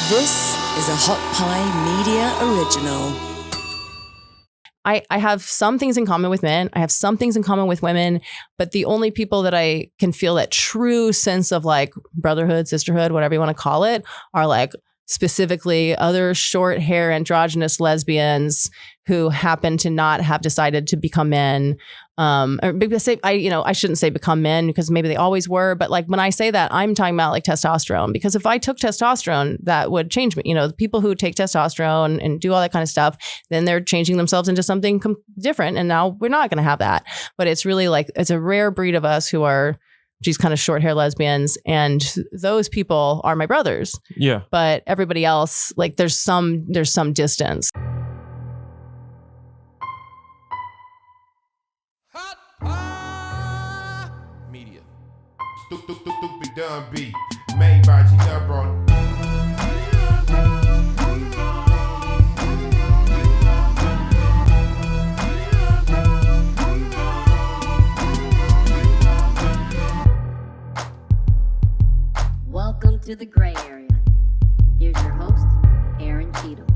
This is a Hot Pie Media original. I have some things in common with men. I have some things in common with women, but the only people that I can feel that true sense of like brotherhood, sisterhood, whatever you want to call it, are like specifically other short hair androgynous lesbians who happen to not have decided to become men. Or because I shouldn't say become men because maybe they always were, but like when I say that, I'm talking about like testosterone, because if I took testosterone, that would change me. The people who take testosterone and do all that kind of stuff, then they're changing themselves into something different. And now we're not going to have that. But it's really like, it's a rare breed of us who are these kind of short hair lesbians, and those people are my brothers. Yeah. But everybody else, like there's some distance. Media. Stupid dumb beat made by G-Bron. Welcome to the gray area. Here's your host, Aaron Cheatham.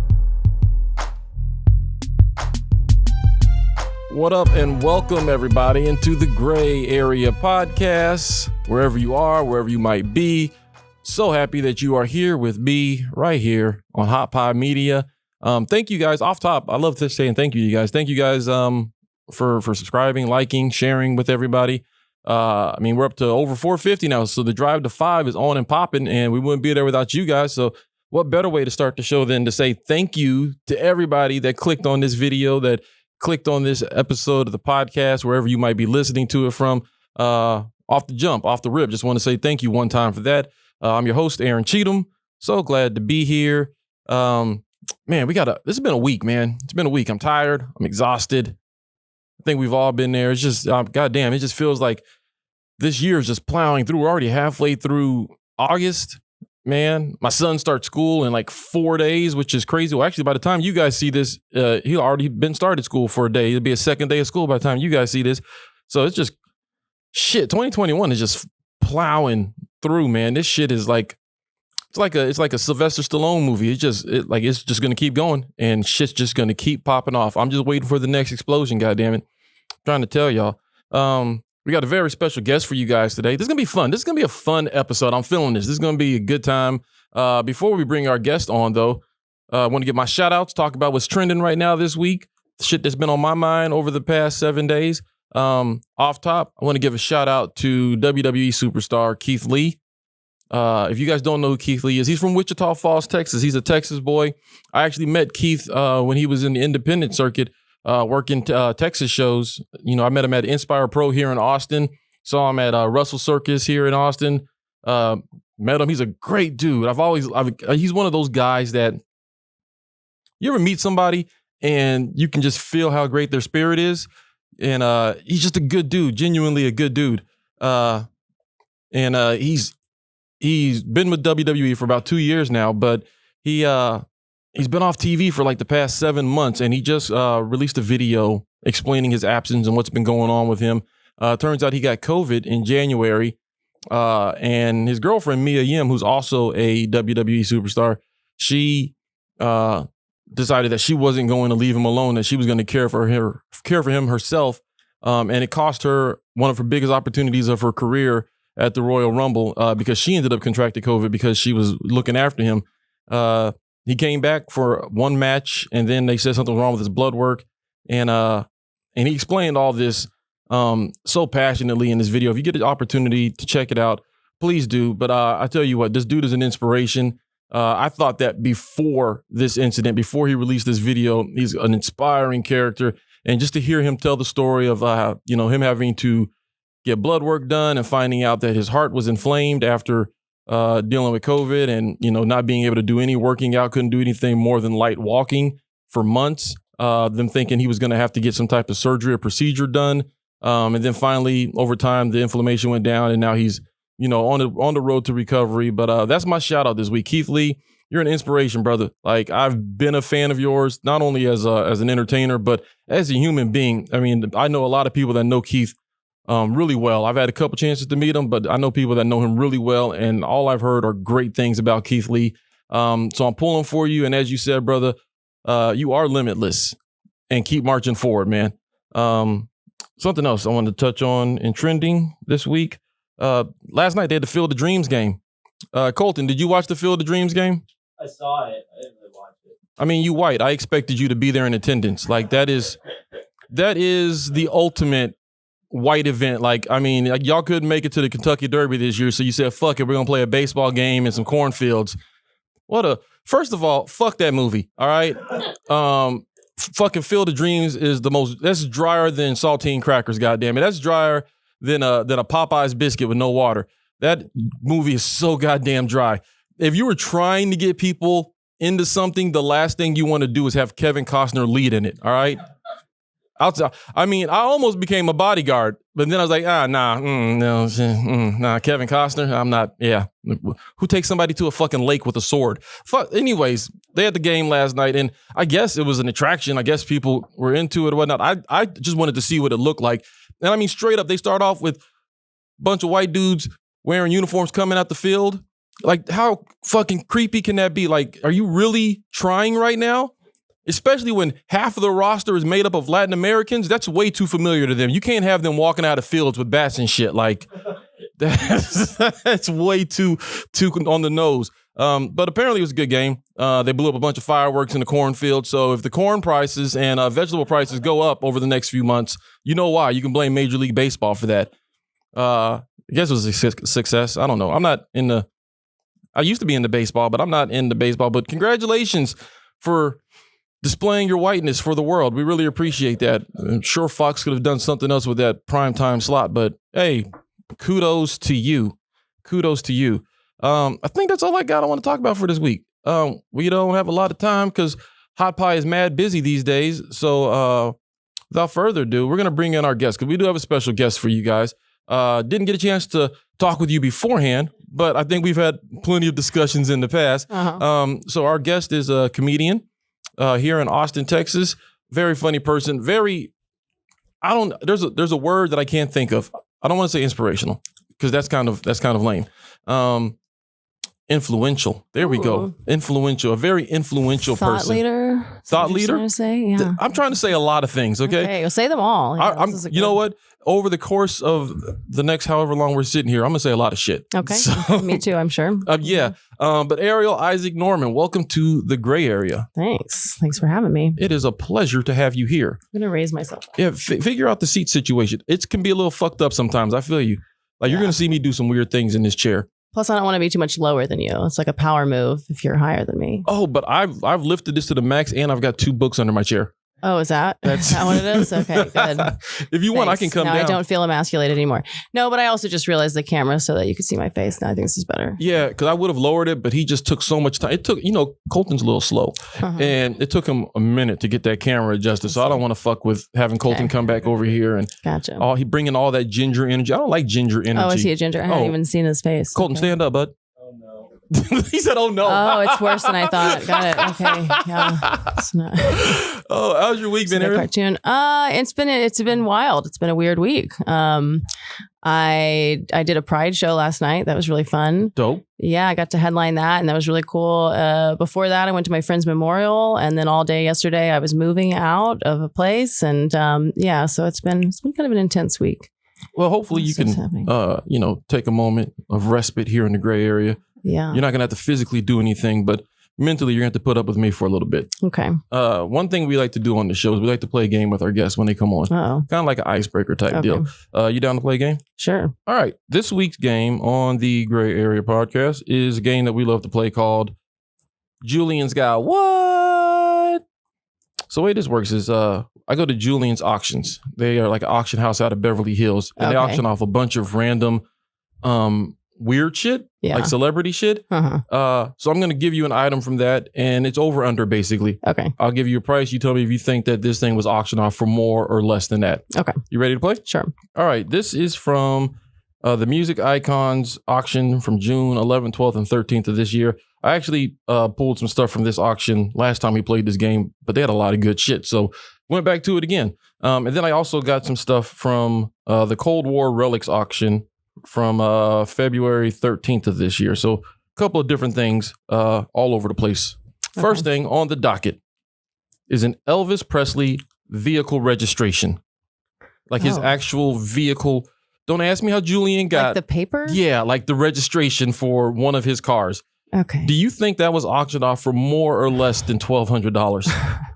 What up, and welcome everybody into the Gray Area Podcast. Wherever you are, wherever you might be, so happy that you are here with me right here on Hot Pie Media. Thank you guys. Off top, I love this saying thank you, you guys. Thank you guys for subscribing, liking, sharing with everybody. We're up to over 450 now, so the drive to 5 is on and popping, and we wouldn't be there without you guys. So what better way to start the show than to say thank you to everybody that clicked on this video, that clicked on this episode of the podcast, wherever you might be listening to it from, off the rip. Just want to say thank you one time for that. I'm your host, Aaron Cheatham. So glad to be here. This has been a week, man. It's been a week. I'm tired. I'm exhausted. I think we've all been there. It's just, goddamn, it just feels like this year is just plowing through. We're already halfway through August. Man, my son starts school in like 4 days, which is crazy. Well, actually, by the time you guys see this, he'll already been started school for a day. It'll be a second day of school by the time you guys see this. So it's just shit. 2021 is just plowing through, man. This shit is like, it's like a Sylvester Stallone movie. It's just going to keep going, and shit's just going to keep popping off. I'm just waiting for the next explosion. Goddamn it. I'm trying to tell y'all. We got a very special guest for you guys today. This is going to be fun. This is going to be a fun episode. I'm feeling this. This is going to be a good time. Before we bring our guest on, though, I want to give my shout outs, talk about what's trending right now this week, the shit that's been on my mind over the past 7 days. Off top, I want to give a shout out to WWE superstar Keith Lee. If you guys don't know who Keith Lee is, he's from Wichita Falls, Texas. He's a Texas boy. I actually met Keith when he was in the independent circuit, working Texas shows. I met him at Inspire Pro here in Austin. Saw him at Russell Circus here in Austin. Met him. He's a great dude. He's one of those guys that you ever meet somebody and you can just feel how great their spirit is. And he's just a good dude, genuinely a good dude. He's been with WWE for about 2 years now, but he's been off TV for like the past 7 months, and he just released a video explaining his absence and what's been going on with him. Turns out he got COVID in January, and his girlfriend, Mia Yim, who's also a WWE superstar, she decided that she wasn't going to leave him alone, that she was going to care for him herself, and it cost her one of her biggest opportunities of her career at the Royal Rumble, because she ended up contracting COVID because she was looking after him. He came back for one match, and then they said something wrong with his blood work, and he explained all this so passionately in this video. If you get the opportunity to check it out, please do. But I tell you what, this dude is an inspiration. I thought that before this incident, before he released this video, he's an inspiring character, and just to hear him tell the story of him having to get blood work done and finding out that his heart was inflamed after dealing with COVID, and not being able to do any working out, couldn't do anything more than light walking for months. Them thinking he was going to have to get some type of surgery or procedure done, and then finally over time the inflammation went down, and now he's on the road to recovery. But that's my shout out this week. Keith Lee, you're an inspiration, brother. Like, I've been a fan of yours, not only as an entertainer, but as a human being. I mean, I know a lot of people that know Keith really well. I've had a couple chances to meet him, but I know people that know him really well, and all I've heard are great things about Keith Lee. So I'm pulling for you. And as you said, brother, you are limitless, and keep marching forward, man. Something else I wanted to touch on in trending this week. Last night they had the Field of Dreams game. Colton, did you watch the Field of Dreams game? I saw it. I didn't really watch it. I mean, you white. I expected you to be there in attendance. Like that is the ultimate white event. Like, I mean, like, y'all couldn't make it to the Kentucky Derby this year, so you said, fuck it, we're gonna play a baseball game in some cornfields. First of all, fuck that movie. All right. Fucking Field of Dreams is that's drier than saltine crackers, goddamn it. That's drier than a Popeye's biscuit with no water. That movie is so goddamn dry. If you were trying to get people into something, the last thing you want to do is have Kevin Costner lead in it. All right. I mean, I almost became a bodyguard, but then I was like, nah, Kevin Costner, I'm not, yeah. Who takes somebody to a fucking lake with a sword? Anyways, they had the game last night, and I guess it was an attraction. I guess people were into it or whatnot. I just wanted to see what it looked like. And I mean, straight up, they start off with a bunch of white dudes wearing uniforms coming out the field. Like, how fucking creepy can that be? Like, are you really trying right now? Especially when half of the roster is made up of Latin Americans, that's way too familiar to them. You can't have them walking out of fields with bats and shit. Like, that's way too on the nose. But apparently it was a good game. They blew up a bunch of fireworks in the cornfield. So if the corn prices and vegetable prices go up over the next few months, you know why. You can blame Major League Baseball for that. I guess it was a success. I don't know. I used to be into baseball, but I'm not into baseball. But congratulations for displaying your whiteness for the world. We really appreciate that. I'm sure Fox could have done something else with that primetime slot, but hey, kudos to you. Kudos to you. I think that's all I want to talk about for this week. We don't have a lot of time because Hot Pie is mad busy these days. So without further ado, we're going to bring in our guest because we do have a special guest for you guys. Didn't get a chance to talk with you beforehand, but I think we've had plenty of discussions in the past. So our guest is a comedian here in Austin, Texas. Very funny person. There's a word that I can't think of. I don't want to say inspirational because that's kind of lame. Influential. There we go. Influential. A very influential person. Thought leader. Trying to say? Yeah. I'm trying to say a lot of things. Okay. Well, say them all. Yeah, you know what? Over the course of the next however long we're sitting here, I'm gonna say a lot of shit. Okay. So, me too. I'm sure. Yeah. But Arielle Isaac Norman, welcome to the Gray Area. Thanks for having me. It is a pleasure to have you here. I'm gonna raise myself. Yeah. Figure out the seat situation. It can be a little fucked up sometimes. I feel you. Like you're gonna see me do some weird things in this chair. Plus, I don't want to be too much lower than you. It's like a power move if you're higher than me. Oh, but I've lifted this to the max, and I've got 2 books under my chair. Oh, is that what it is? Okay, good. If you want, I can come down. I don't feel emasculated anymore. No, but I also just realized the camera so that you could see my face. Now I think this is better. Yeah, because I would have lowered it, but he just took so much time. It took, Colton's a little slow. And it took him a minute to get that camera adjusted. So I don't want to fuck with having Colton come back over here and he bringing all that ginger energy. I don't like ginger energy. Oh, is he a ginger? I haven't even seen his face. Colton, stand up, bud. He said, "Oh no!" Oh, it's worse than I thought. Got it. Okay. Yeah. It's not. Oh, how's your week been, Arielle? Cartoon. It's been wild. It's been a weird week. I did a Pride show last night. That was really fun. Dope. Yeah, I got to headline that, and that was really cool. Before that, I went to my friend's memorial, and then all day yesterday, I was moving out of a place, and so it's been kind of an intense week. Well, hopefully you can, take a moment of respite here in the Gray Area. Yeah. You're not going to have to physically do anything, but mentally you're going to have to put up with me for a little bit. Okay. One thing we like to do on the show is we like to play a game with our guests when they come on. Oh. Kind of like an icebreaker type deal. You down to play a game? Sure. All right. This week's game on the Gray Area podcast is a game that we love to play called Julian's Got What? So the way this works is I go to Julian's Auctions. They are like an auction house out of Beverly Hills. And they auction off a bunch of random weird shit, like celebrity shit. So I'm going to give you an item from that, and it's over under basically. Okay. I'll give you a price. You tell me if you think that this thing was auctioned off for more or less than that. Okay. You ready to play? Sure. All right. This is from the Music Icons auction from June 11th, 12th, and 13th of this year. I actually pulled some stuff from this auction last time we played this game, but they had a lot of good shit. So went back to it again. And then I also got some stuff from the Cold War Relics auction from February 13th of this year. So a couple of different things all over the place. First thing on the docket is an Elvis Presley vehicle registration. Like his actual vehicle. Don't ask me how Julian got like the paper. Yeah, like the registration for one of his cars. Okay. Do you think that was auctioned off for more or less than $1,200?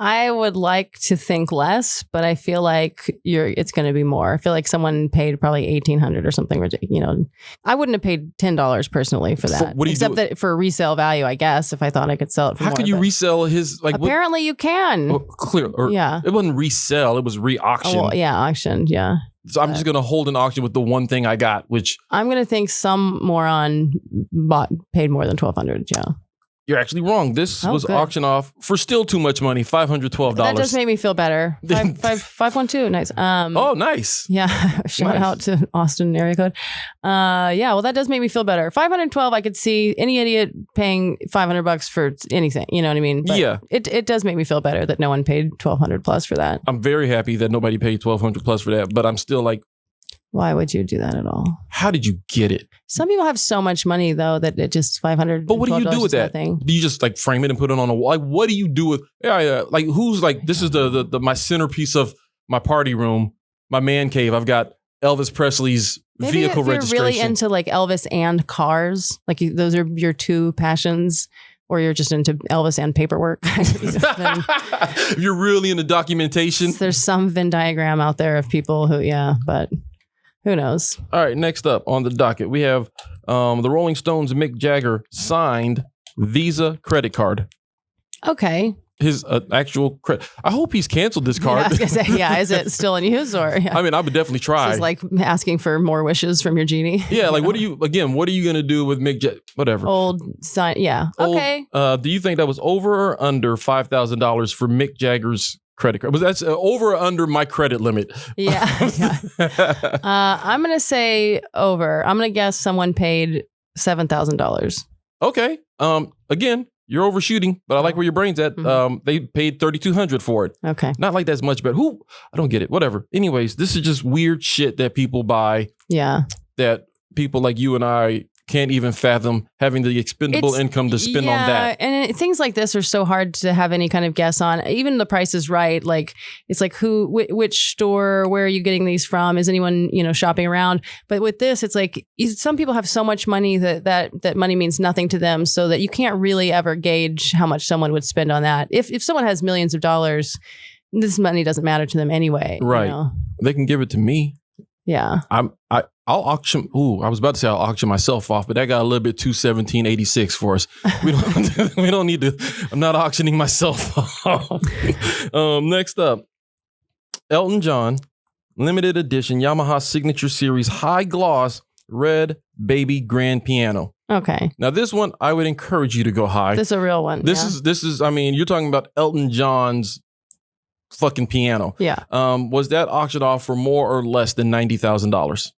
I would like to think less, but I feel like it's going to be more. I feel like someone paid probably $1,800 or something. You know, I wouldn't have paid $10 personally for that. What do you except do? that for resale value, I guess. If I thought I could sell it for How more, could you resell his? Like apparently you can. Clear. Or, Yeah. It wasn't resell. It was re-auction. Oh, well, yeah, auctioned. Yeah. So I'm just going to hold an auction with the one thing I got, which I'm going to think some moron paid more than $1,200. Yeah. you're actually wrong. This was good. auctioned off for still too much money, $512. That does make me feel better. 512. Nice. Oh, nice. Yeah. Shout out to Austin area code. Yeah. Well, that does make me feel better. 512. I could see any idiot paying $500 for anything. You know what I mean? But yeah. It does make me feel better that no one paid $1,200 plus for that. I'm very happy that nobody paid $1,200 plus for that, but I'm still like, why would you do that at all? how did you get it? Some people have so much money though that it just $500. But what do you do with that? Nothing. Do you just like frame it and put it on a wall? Like, what do you do with? Yeah. Like, who's like? This is the my centerpiece of my party room, my man cave. I've got Elvis Presley's Maybe vehicle if you're registration. really into like Elvis and cars, like those are your two passions, or you're just into Elvis and paperwork. If you're really into documentation. There's some Venn diagram out there of people who, but who knows? All right, next up on the docket, we have the Rolling Stones' Mick Jagger signed Visa credit card. Okay. His actual credit. I hope he's canceled this card. Yeah, I was gonna say, is it still in use or? Yeah. I mean, I would definitely try. It's like asking for more wishes from your genie. Yeah, like what are you going to do with Mick Jagger? Whatever. Old sign. Yeah. Okay. Do you think that was over or under $5,000 for Mick Jagger's credit card? Was that over or under my credit limit? Yeah. I'm going to say over. I'm going to guess someone paid $7,000. Okay. Again, you're overshooting, but I like where your brain's at. Mm-hmm. They paid $3,200 for it. Okay. Not like that's much better. I don't get it. Whatever. Anyways, this is just weird shit that people buy. Yeah. That people like you and I can't even fathom having the expendable income to spend on that. And things like this are so hard to have any kind of guess on. Even The Price is Right. Like, it's like which store, where are you getting these from? Is anyone, shopping around? But with this, it's like some people have so much money that money means nothing to them, so that you can't really ever gauge how much someone would spend on that. If someone has millions of dollars, this money doesn't matter to them anyway. Right. They can give it to me. Yeah. I'll auction. I was about to say I'll auction myself off, but that got a little bit too 1786 for us. We don't need to. I'm not auctioning myself off. Next up, Elton John, limited edition Yamaha Signature Series high gloss red baby grand piano. Okay. Now this one, I would encourage you to go high. This is a real one. This is. I mean, you're talking about Elton John's fucking piano. Yeah. Was that auctioned off for more or less than $90,000?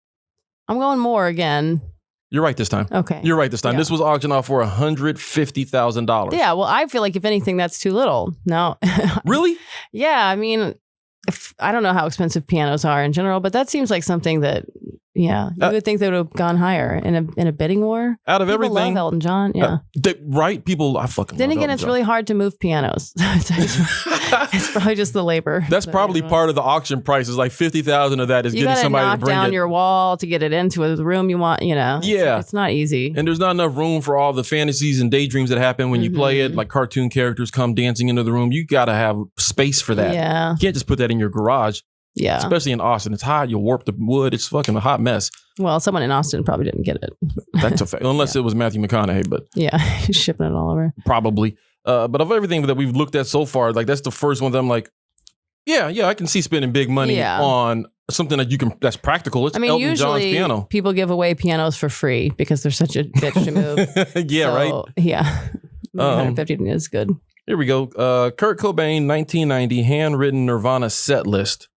I'm going more again. You're right this time. Okay. You're right this time. Yeah. This was auctioned off for $150,000. Yeah. Well, I feel like if anything, that's too little. No. Really? Yeah. I mean, I don't know how expensive pianos are in general, but that seems like something that, you would think they would have gone higher in a bidding war. Out of People everything, love Elton John. Yeah. right? People, I fucking. Then love again, Elton it's John. really hard to move pianos. It's probably just the labor. That's probably part of the auction price. Is like 50,000 of that is you getting gotta somebody knock to bring down it. your wall to get it into the room you want. Yeah. It's not easy. And there's not enough room for all the fantasies and daydreams that happen when you play it. Like cartoon characters come dancing into the room. You gotta have space for that. Yeah. You can't just put that in your garage. Yeah. Especially in Austin. It's hot. You'll warp the wood. It's fucking a hot mess. Well, someone in Austin probably didn't get it. That's a fact. Unless it was Matthew McConaughey, but yeah, he's shipping it all over. probably. But of everything that we've looked at so far, like that's the first one that I'm like, yeah, I can see spending big money on something that's practical. It's Elton John's usually piano. People give away pianos for free because they're such a bitch to move. Yeah, right. Yeah. 150 is good. Here we go. Kurt Cobain, 1990, handwritten Nirvana set list.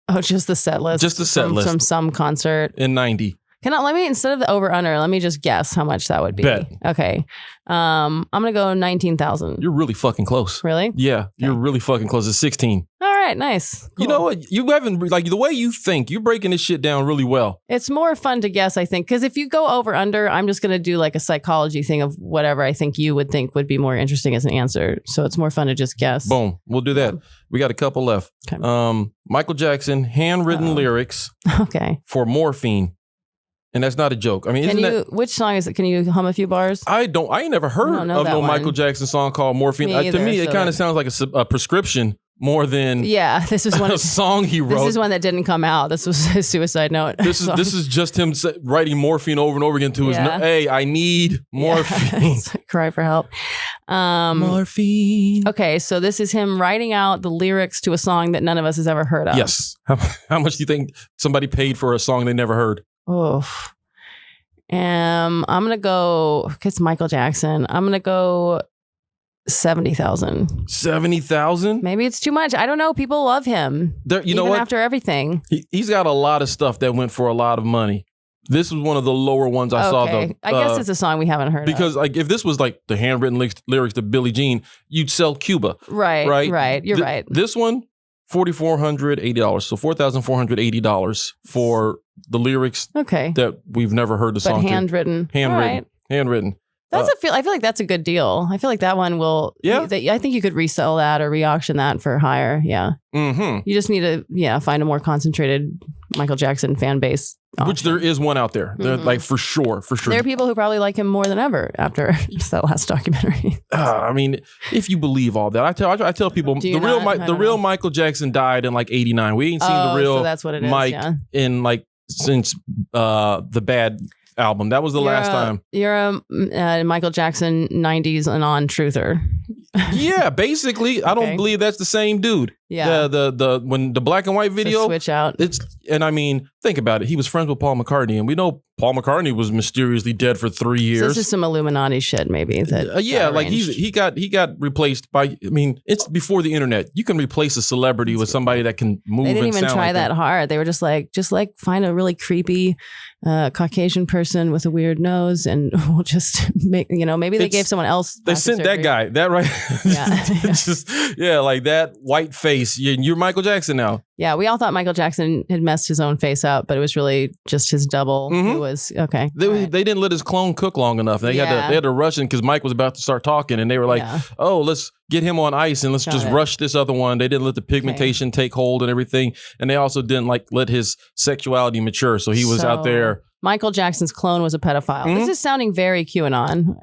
Oh, just the set list. Just the set list from some concert in 90. Let me, instead of the over under, let me just guess how much that would be. Bet. Okay. I'm gonna go 19,000. You're really fucking close. Really? Yeah, you're really fucking close. It's 16. All right, nice. Cool. You know what? You haven't, like, the way you think, you're breaking this shit down really well. It's more fun to guess, I think, because if you go over under, I'm just going to do like a psychology thing of whatever I think you would think would be more interesting as an answer. So it's more fun to just guess. Boom. We'll do that. We got a couple left. Okay. Michael Jackson, handwritten lyrics Okay. for Morphine. And that's not a joke. I mean, which song is it? Can you hum a few bars? I ain't never heard of no Michael Jackson song called Morphine. To me, it kind of sounds like a prescription more than this was one a song he wrote. This is one that didn't come out. This was his suicide note. This is just him writing morphine over and over again to his, hey, I need morphine. Cry for help. Morphine. Okay, so this is him writing out the lyrics to a song that none of us has ever heard of. Yes. How much do you think somebody paid for a song they never heard? Oh, I'm gonna go. It's Michael Jackson. I'm gonna go 70,000. 70,000? Maybe it's too much. I don't know. People love him. You know what? After everything, he's got a lot of stuff that went for a lot of money. This was one of the lower ones I saw though. I guess it's a song we haven't heard because like if this was like the handwritten lyrics to Billie Jean, you'd sell Cuba. Right. You're right. This one. $4,480. So $4,480 for the lyrics that we've never heard the song. But handwritten. Handwritten. That's I feel like that's a good deal. I feel like that one will. Yeah. I think you could resell that or re-auction that for higher. Yeah. Mm-hmm. You just need to find a more concentrated Michael Jackson fan base. Which there is one out there. Mm-hmm. Like for sure. There are people who probably like him more than ever after that last documentary. I mean, if you believe all that, I tell people the real Michael Jackson died in like 89. We ain't seen the real that's what it is, Mike in like since the Bad album. That was the last time. You're a Michael Jackson 90s and on truther. Yeah, basically, I don't believe that's the same dude. Yeah, the when the black and white video switch out. And I mean, think about it. He was friends with Paul McCartney, and we know Paul McCartney was mysteriously dead for 3 years. So this is some Illuminati shit, maybe. Like he got replaced by. I mean, it's before the internet. You can replace a celebrity with somebody that can move. They didn't and even sound try like that hard. They were just like find a really creepy Caucasian person with a weird nose, and we'll just make maybe they gave someone else. They sent that guy. That right? Yeah, like that white face. You're Michael Jackson now. Yeah, we all thought Michael Jackson had messed his own face up, but it was really just his double who was okay. They didn't let his clone cook long enough. They had to rush in because Mike was about to start talking, and they were like, "Oh, let's get him on ice and let's just rush this other one." They didn't let the pigmentation take hold and everything, and they also didn't let his sexuality mature. So he was out there. Michael Jackson's clone was a pedophile. Mm-hmm. This is sounding very QAnon.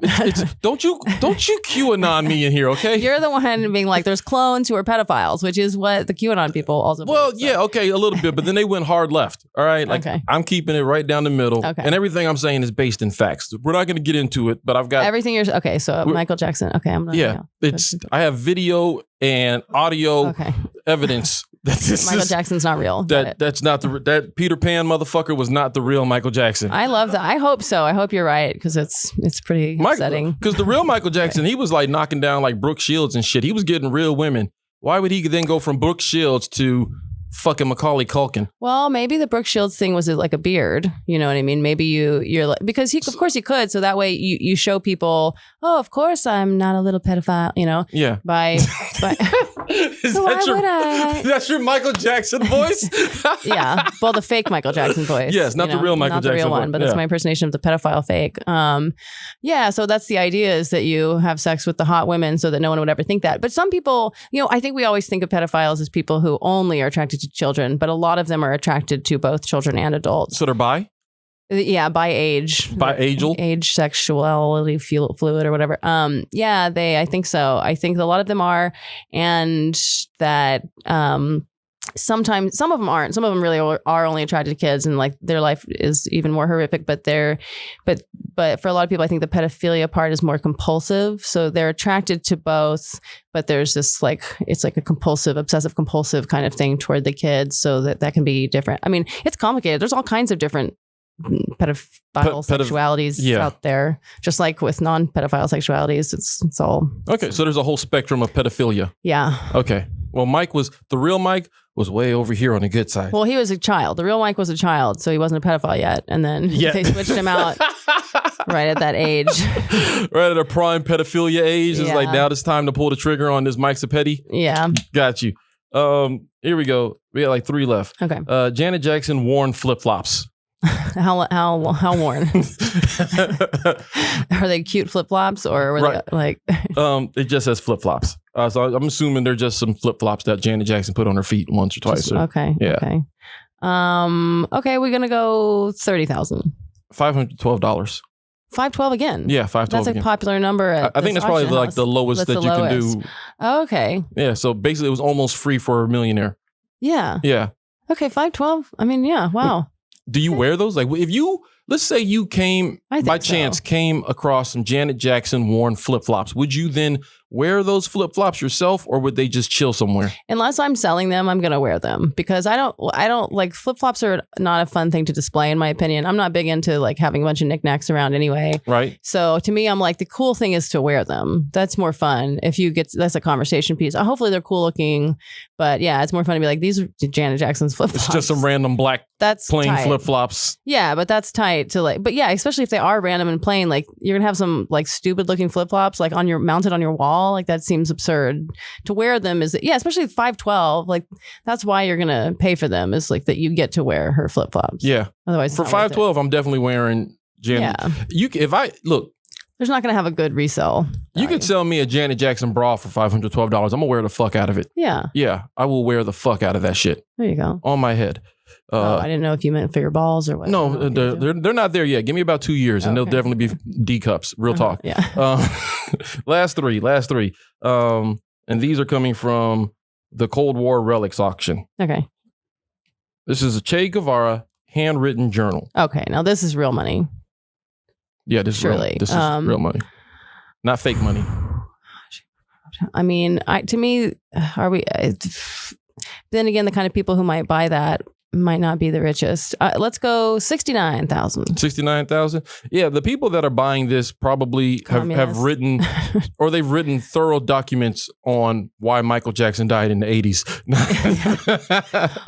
Don't you QAnon me in here, okay? You're the one being like, there's clones who are pedophiles, which is what the QAnon people also believe, yeah, okay, a little bit, but then they went hard left. All right, I'm keeping it right down the middle, and everything I'm saying is based in facts. We're not going to get into it, but I've got everything. So Michael Jackson. Okay, I'm gonna. I have video and audio evidence. Michael Jackson's not real. That's not that Peter Pan motherfucker was not the real Michael Jackson. I love that. I hope so. I hope you're right because it's pretty upsetting. Because the real Michael Jackson, he was like knocking down like Brooke Shields and shit. He was getting real women. Why would he then go from Brooke Shields to fucking Macaulay Culkin? Well, maybe the Brooke Shields thing was like a beard. You know what I mean? Maybe you're like, because of course he could. So that way you show people, oh, of course I'm not a little pedophile. Yeah. By so why would I? That's your Michael Jackson voice? Yeah. Well, the fake Michael Jackson voice. Yes, not the real Michael Jackson voice. Not the real one, but that's my impersonation of the pedophile fake. Yeah, so that's the idea is that you have sex with the hot women so that no one would ever think that. But some people, I think we always think of pedophiles as people who only are attracted to children, but a lot of them are attracted to both children and adults. So they're bi? Yeah, by age. By age, sexuality, fluid or whatever. Yeah, I think so. I think a lot of them are, and that sometimes some of them aren't. Some of them really are only attracted to kids, and like their life is even more horrific. But for a lot of people, I think the pedophilia part is more compulsive. So they're attracted to both, but there's this it's like a compulsive, obsessive compulsive kind of thing toward the kids. So that can be different. I mean, it's complicated. There's all kinds of different pedophile sexualities out there, just like with non-pedophile sexualities. It's all okay. So there's a whole spectrum of pedophilia. Yeah. Okay. Well, the real Mike was way over here on the good side. Well, he was a child. The real Mike was a child, so he wasn't a pedophile yet. And then they switched him out right at that age. Right at a prime pedophilia age. It's like, now it's time to pull the trigger on this Mike Sapetti. Yeah. Got you. Here we go. We got like 3 left. Okay. Janet Jackson worn flip-flops. How worn? Are they cute flip flops or were Right. they like? It just says flip-flops. So I'm assuming they're just some flip-flops that Janet Jackson put on her feet once or twice. Okay. Yeah. Okay. Okay, we're gonna go 30,000. $512. 512 again. Yeah, $512 That's a again. popular number. I think that's probably like the lowest that you can do. Oh, okay. Yeah, so basically it was almost free for a millionaire. Yeah. Yeah. Okay, 512. I mean, yeah. Wow. Do you wear those? Like if you, let's say you came, by chance, came across some Janet Jackson worn flip-flops, would you then wear those flip-flops yourself or would they just chill somewhere? Unless I'm selling them, I'm going to wear them because I don't like flip-flops are not a fun thing to display in my opinion. I'm not big into like having a bunch of knickknacks around anyway. Right. So to me, I'm like, the cool thing is to wear them. That's more fun. That's a conversation piece. Hopefully they're cool looking, but yeah, it's more fun to be like, these are Janet Jackson's flip-flops. It's just some random black plain tight. flip-flops. Yeah, but that's tight to like, but yeah, especially if they are random and plain, like you're gonna have some like stupid looking flip-flops like mounted on your wall. Like that seems absurd. To wear them is, yeah, especially 512, like that's why you're gonna pay for them is like that you get to wear her flip-flops. Yeah. Otherwise for it's not worth it. 512, I'm definitely wearing Janet. Yeah. If I look, there's not gonna have a good resell. you could sell me a Janet Jackson bra for $512. I'm gonna wear the fuck out of it. Yeah. Yeah, I will wear the fuck out of that shit There you go. on my head. I didn't know if you meant for your balls or what. No, they're not there yet. Give me about 2 years and they'll definitely be D cups. Real talk. Yeah. Last three. And these are coming from the Cold War Relics auction. Okay. This is a Che Guevara handwritten journal. Okay. Now this is real money. Yeah, this is real money. Not fake money. I mean, to me, are we? Then again, the kind of people who might buy that might not be the richest. Let's go 69,000. 69,000. Yeah, the people that are buying this probably have written, or they've written thorough documents on why Michael Jackson died in the 80s.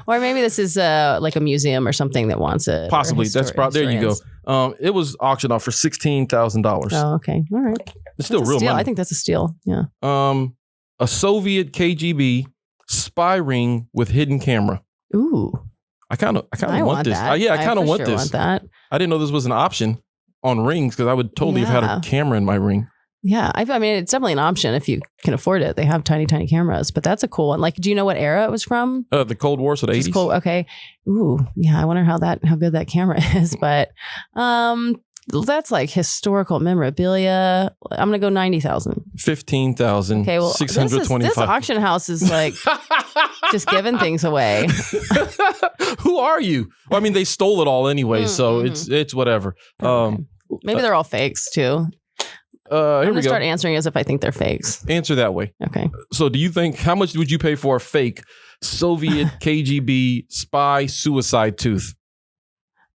Or maybe this is like a museum or something that wants it. Possibly. That's probably, there you go. It was auctioned off for $16,000. Oh, okay. All right. It's still real money. money. I think that's a steal. Yeah. A Soviet KGB spy ring with hidden camera. Ooh. I kind of want this. That. I kind of want this. Want that. I didn't know this was an option on rings because I would totally have had a camera in my ring. Yeah, I mean, it's definitely an option if you can afford it. They have tiny cameras, but that's a cool one. Like, do you know what era it was from? The Cold War, so the 80s. Cool. Okay. Ooh, yeah. I wonder how good that camera is, but that's like historical memorabilia. I'm gonna go 90,000. 15,000. Okay, well, 625. This auction house is like just giving things away. Who are you? Well, I mean, they stole it all anyway, so it's whatever. Okay. Maybe they're all fakes too. Here we go. Start answering as if I think they're fakes. Answer that way. Okay. So, do you think how much would you pay for a fake Soviet KGB spy suicide tooth?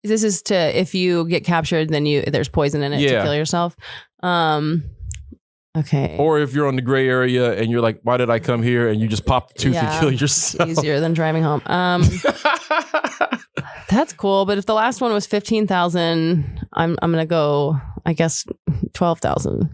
This is to if you get captured, then there's poison in it to kill yourself. Okay. Or if you're on the gray area and you're like, why did I come here? And you just pop the tooth and kill yourself. Easier than driving home. That's cool. But if the last one was 15,000, I'm gonna go, I guess, 12,000.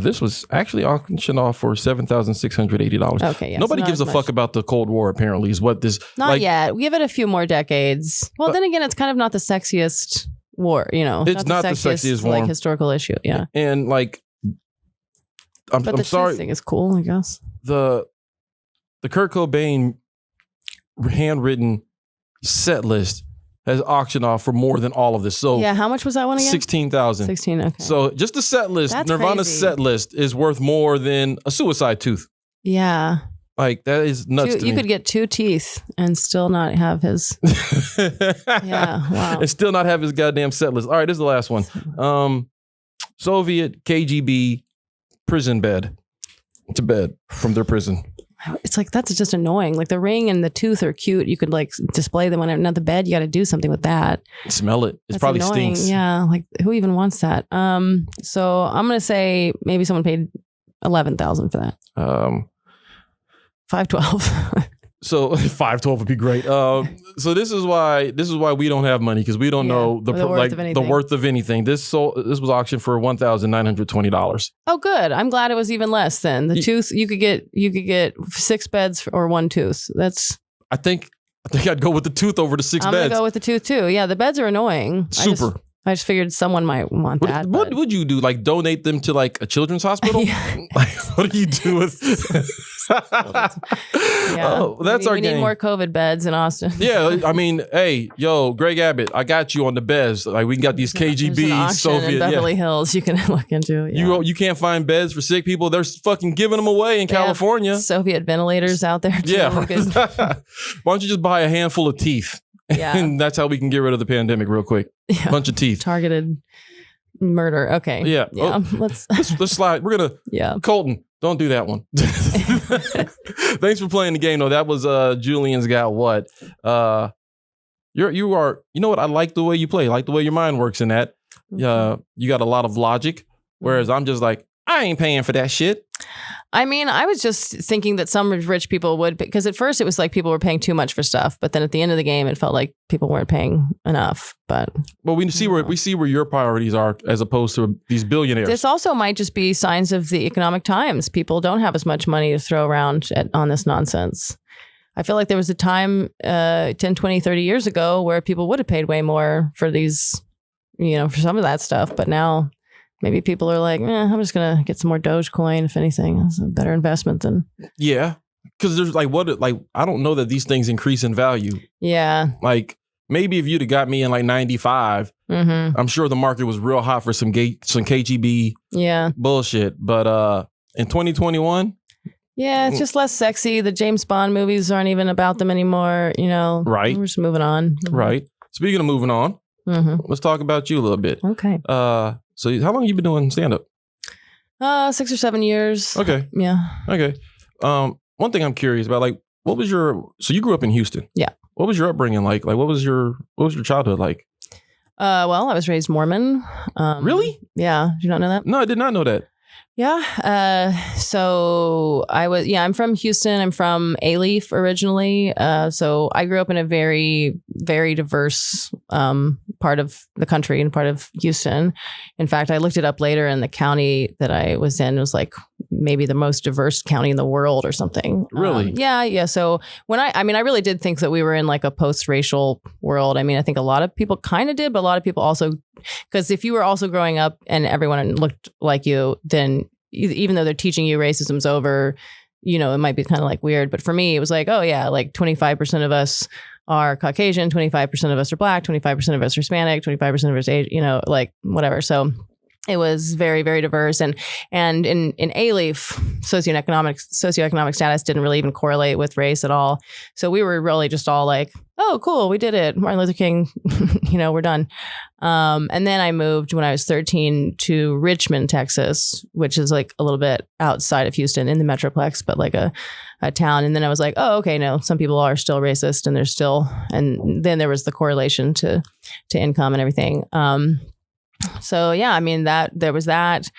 This was actually auctioned off for $7,680. Okay, yeah. Nobody gives a fuck about the Cold War, apparently, is what this... Not yet. We give it a few more decades. Well, then again, it's kind of not the sexiest war, you know. It's not the sexiest war. Like, historical issue, yeah. And, like, I'm sorry. The thing is cool, I guess. The Kurt Cobain handwritten set list has auctioned off for more than all of this. So yeah, how much was that one again? 16,000. 16, okay. So just the set list, That's Nirvana's crazy. set list is worth more than a suicide tooth. Yeah. Like, that is nuts to me. You could get 2 teeth and still not have his... Yeah, wow. And still not have his goddamn set list. All right, this is the last one. Soviet KGB prison bed. It's a bed from their prison. It's like, that's just annoying. Like the ring and the tooth are cute. You could like display them on the bed. You got to do something with that. Smell it. It That's probably annoying. stinks. Yeah. Like who even wants that? So I'm going to say maybe someone paid 11,000 for that. 512. So 512 would be great. So this is why we don't have money, because we don't know the worth of anything. This was auctioned for $1,920. Oh, good. I'm glad it was even less then. The tooth, you could get 6 beds or 1 tooth. That's. I think I'd go with the tooth over the 6 beds. I'm gonna go with the tooth too. Yeah, the beds are annoying. Super. I just figured someone might want that. What would you do? Like donate them to like a children's hospital? Like, what do you do with? Oh, that's we need more COVID beds in Austin. Yeah, I mean, hey, yo, Greg Abbott, I got you on the beds. Like we got these KGB Soviet in Beverly Hills you can look into. Yeah. You can't find beds for sick people. They're fucking giving them away in California. Soviet ventilators out there too. Yeah. Why don't you just buy a handful of teeth? Yeah. And that's how we can get rid of the pandemic real quick. Yeah. Bunch of teeth. Targeted murder. Okay. Yeah. Yeah. Oh, let's slide. We're gonna. Yeah. Colton, don't do that one. Thanks for playing the game though. That was Julian's Got What. You are. You know what? I like the way you play. I like the way your mind works in that. You got a lot of logic, whereas I'm just like, I ain't paying for that shit. I mean, I was just thinking that some rich people would, because at first it was like people were paying too much for stuff, but then at the end of the game, it felt like people weren't paying enough. But we see where your priorities are as opposed to these billionaires. This also might just be signs of the economic times. People don't have as much money to throw around on this nonsense. I feel like there was a time 10, 20, 30 years ago where people would have paid way more for these, for some of that stuff. But now maybe people are like, I'm just going to get some more Dogecoin, if anything. It's a better investment than. Yeah. Because there's I don't know that these things increase in value. Yeah. Like maybe if you'd have got me in like 95, I'm sure the market was real hot for some KGB bullshit. But in 2021. Yeah, it's just less sexy. The James Bond movies aren't even about them anymore. Right. We're just moving on. Right. Speaking of moving on, let's talk about you a little bit. Okay. So how long have you been doing stand-up? 6 or 7 years. Okay. Yeah. Okay. One thing I'm curious about, like, so you grew up in Houston. Yeah. What was your upbringing like? Like, what was your childhood like? Well, I was raised Mormon. Really? Yeah. Did you not know that? No, I did not know that. Yeah. So I'm from Houston. I'm from Alief originally. So I grew up in a very, very diverse part of the country and part of Houston. In fact, I looked it up later, and the county that I was in was like maybe the most diverse county in the world or something. Really? Yeah. So when I really did think that we were in like a post-racial world. I mean, I think a lot of people kind of did, but a lot of people also, because if you were also growing up and everyone looked like you, then even though they're teaching you racism's over, it might be kind of like weird. But for me, it was like, oh yeah, like 25% of us are Caucasian, 25% of us are Black, 25% of us are Hispanic, 25% of us Asian, like whatever. So it was very, very diverse. And in Alief, socioeconomic status didn't really even correlate with race at all. So we were really just all like, oh, cool, we did it. Martin Luther King, we're done. And then I moved when I was 13 to Richmond, Texas, which is like a little bit outside of Houston in the Metroplex, but like a town. And then I was like, oh, okay, no, some people are still racist, and then there was the correlation to income and everything. So yeah, I mean there was that,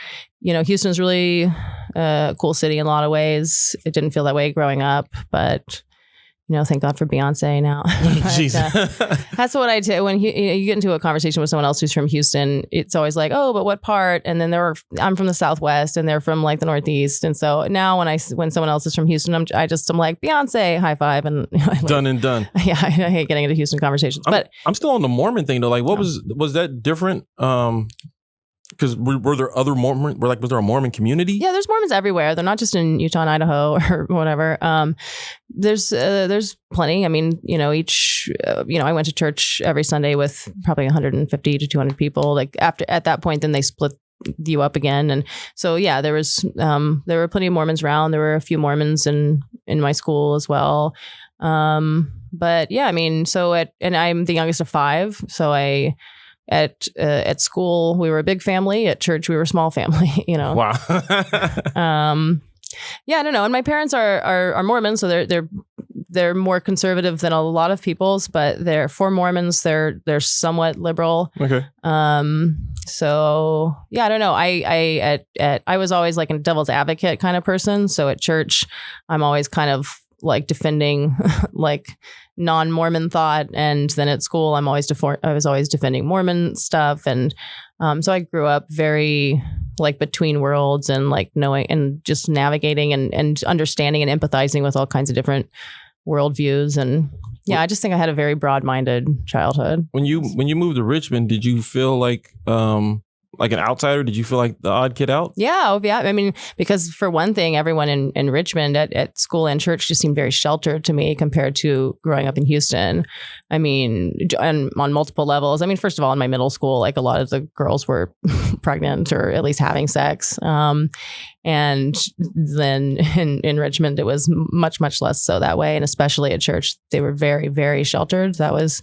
Houston's really a cool city in a lot of ways. It didn't feel that way growing up, but thank God for Beyonce now. But, that's what I did. When you get into a conversation with someone else who's from Houston, it's always like, oh, but what part? And then I'm from the Southwest and they're from like the Northeast. And so now when someone else is from Houston, I'm like, Beyonce, high five. And done and done. Yeah, I hate getting into Houston conversations. But I'm still on the Mormon thing though. Like was that different? Because were there other Mormon? Was there a Mormon community? Yeah, there's Mormons everywhere. They're not just in Utah and Idaho or whatever. There's plenty. I mean, I went to church every Sunday with probably 150 to 200 people. Like at that point, then they split you up again, and so yeah, there were plenty of Mormons around. There were a few Mormons in my school as well. But yeah, I mean, and I'm the youngest of 5, so at school, we were a big family. At church, we were a small family, Wow. Yeah, I don't know. And my parents are Mormon, so they're more conservative than a lot of people's, but for Mormons, they're somewhat liberal. Okay. So yeah, I don't know. I was always like a devil's advocate kind of person. So at church, I'm always kind of like defending like non-Mormon thought, and then at school I was always defending Mormon stuff, and so I grew up very like between worlds and like knowing and just navigating and understanding and empathizing with all kinds of different worldviews. And yeah, I just think I had a very broad-minded childhood. When you moved to Richmond, did you feel like an outsider? Did you feel like the odd kid out? Yeah. I mean, because for one thing, everyone in Richmond at school and church just seemed very sheltered to me compared to growing up in Houston. I mean, and on multiple levels. I mean, first of all, in my middle school, like a lot of the girls were pregnant or at least having sex. And then in Richmond, it was much, much less so that way. And especially at church, they were very, very sheltered. That was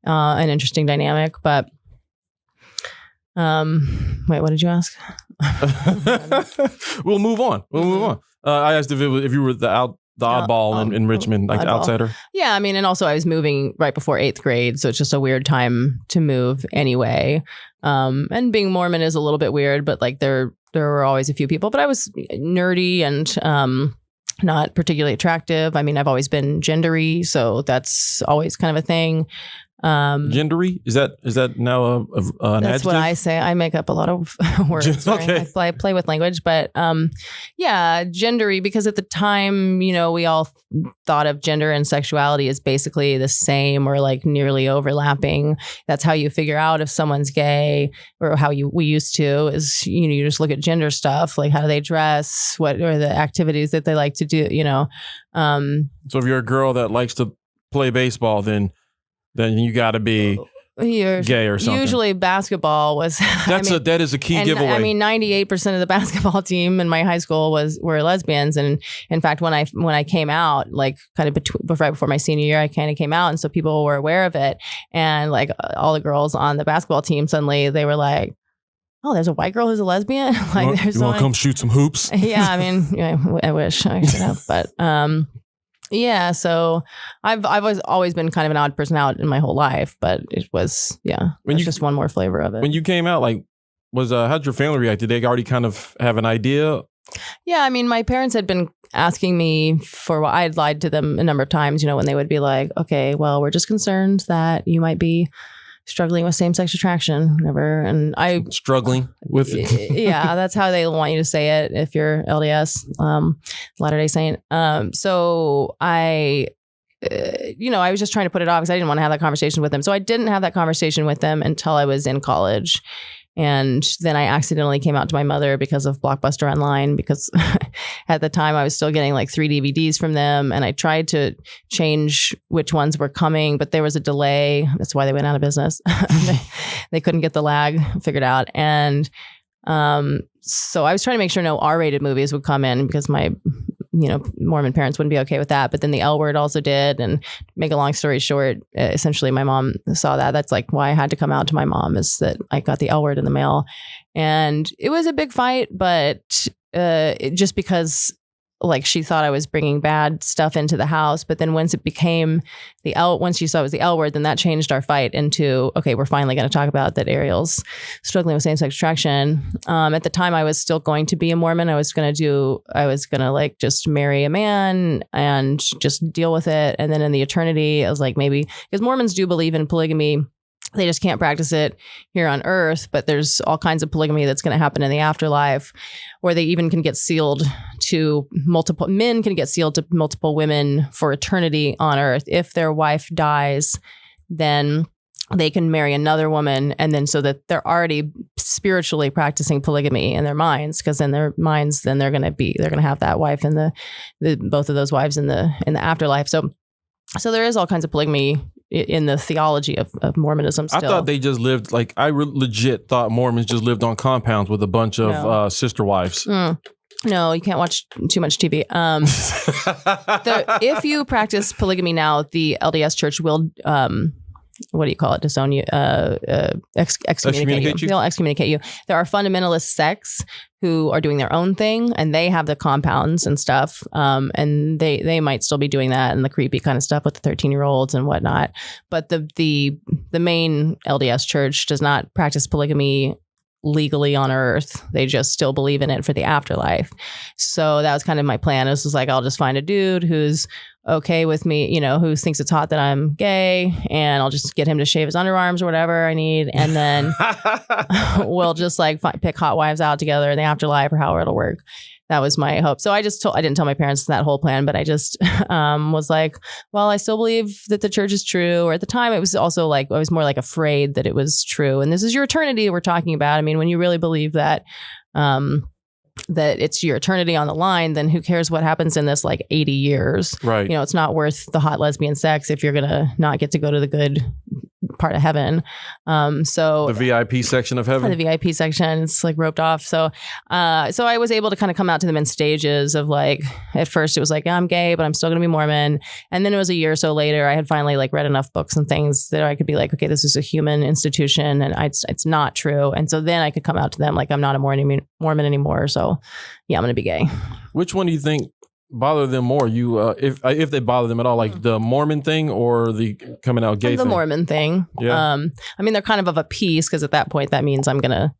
an interesting dynamic. But wait, what did you ask? We'll move on. I asked if you were the oddball in Richmond, like the outsider. Yeah, I mean, and also I was moving right before 8th grade, so it's just a weird time to move anyway. And being Mormon is a little bit weird, but like there were always a few people. But I was nerdy and not particularly attractive. I mean, I've always been gendery, so that's always kind of a thing. Gendery? Is that now an that's adjective? What I say. I make up a lot of words. Okay. I play with language, but yeah, gendery, because at the time, you know, we all thought of gender and sexuality as basically the same or like nearly overlapping. That's how you figure out if someone's gay, or how we used to is, you know, you just look at gender stuff, like how do they dress, what are the activities that they like to do, you know. So if you're a girl that likes to play baseball, then you got to be gay or something. Usually basketball was. That is a key giveaway. I mean, 98% of the basketball team in my high school were lesbians, and in fact, when I came out, like kind of right before my senior year, I kind of came out, and so people were aware of it, and like all the girls on the basketball team suddenly they were like, oh, there's a white girl who's a lesbian. Like, you want to come shoot some hoops? Yeah, I mean, I wish I should have, but. Yeah, so I've always been kind of an odd person out in my whole life, but it was just one more flavor of it. When you came out, like, how'd your family react? Did they already kind of have an idea? Yeah, I mean, my parents had been asking me for what I had lied to them a number of times, you know, when they would be like, okay, well, we're just concerned that you might be struggling with same-sex attraction, whatever. And I struggling with it. Yeah, that's how they want you to say it if you're LDS, Latter-day Saint. So I I was just trying to put it off because I didn't want to have that conversation with them. So I didn't have that conversation with them until I was in college. And then I accidentally came out to my mother because of Blockbuster Online, because at the time I was still getting like 3 DVDs from them. And I tried to change which ones were coming, but there was a delay. That's why they went out of business. They couldn't get the lag figured out. And so I was trying to make sure no R-rated movies would come in because my Mormon parents wouldn't be okay with that. But then the L word also did. And make a long story short, essentially my mom saw that. That's like why I had to come out to my mom, is that I got the L word in the mail. And it was a big fight, but just because like she thought I was bringing bad stuff into the house. But then once it became once she saw it was the L word, then that changed our fight into, okay, we're finally going to talk about that Arielle's struggling with same-sex attraction. At the time I was still going to be a Mormon. I was going to like just marry a man and just deal with it. And then in the eternity, I was like, maybe, because Mormons do believe in polygamy. They just can't practice it here on earth, but there's all kinds of polygamy that's going to happen in the afterlife, where they even can get sealed to multiple men can get sealed to multiple women for eternity on earth. If their wife dies, then they can marry another woman. And then so that they're already spiritually practicing polygamy in their minds, because in their minds, then they're going to have that wife and the both of those wives in the afterlife. So there is all kinds of polygamy in the theology of Mormonism still. I thought they just lived, like, I legit thought Mormons just lived on compounds with a bunch of sister wives. No, you can't watch too much TV. If you practice polygamy now, the LDS Church will, what do you call it? Disown you, excommunicate you. They'll excommunicate you. There are fundamentalist sects who are doing their own thing, and they have the compounds and stuff. And they might still be doing that and the creepy kind of stuff with the 13-year-olds and whatnot. But the main LDS Church does not practice polygamy legally on earth. They just still believe in it for the afterlife. So that was kind of my plan. This was like, I'll just find a dude who's okay with me, who thinks it's hot that I'm gay, and I'll just get him to shave his underarms or whatever I need. And then we'll just like pick hot wives out together in the afterlife or however it'll work. That was my hope. So I didn't tell my parents that whole plan, but I just was like, well, I still believe that the church is true. Or at the time, it was also like, I was more like afraid that it was true. And this is your eternity we're talking about. I mean, when you really believe that, that it's your eternity on the line, then who cares what happens in this like 80 years? Right. It's not worth the hot lesbian sex if you're going to not get to go to the good part of heaven. So the VIP section of heaven, the VIP section, it's like roped off. So I was able to kind of come out to them in stages of like, at first it was like, I'm gay, but I'm still going to be Mormon. And then it was a year or so later, I had finally like read enough books and things that I could be like, okay, this is a human institution and it's not true. And so then I could come out to them like, I'm not a Mormon anymore. So yeah, I'm going to be gay. Which one do you think bother them more? If they bother them at all, like the Mormon thing or the coming out gay thing? The Mormon thing. Yeah. I mean, they're kind of a piece because at that point that means I'm gonna,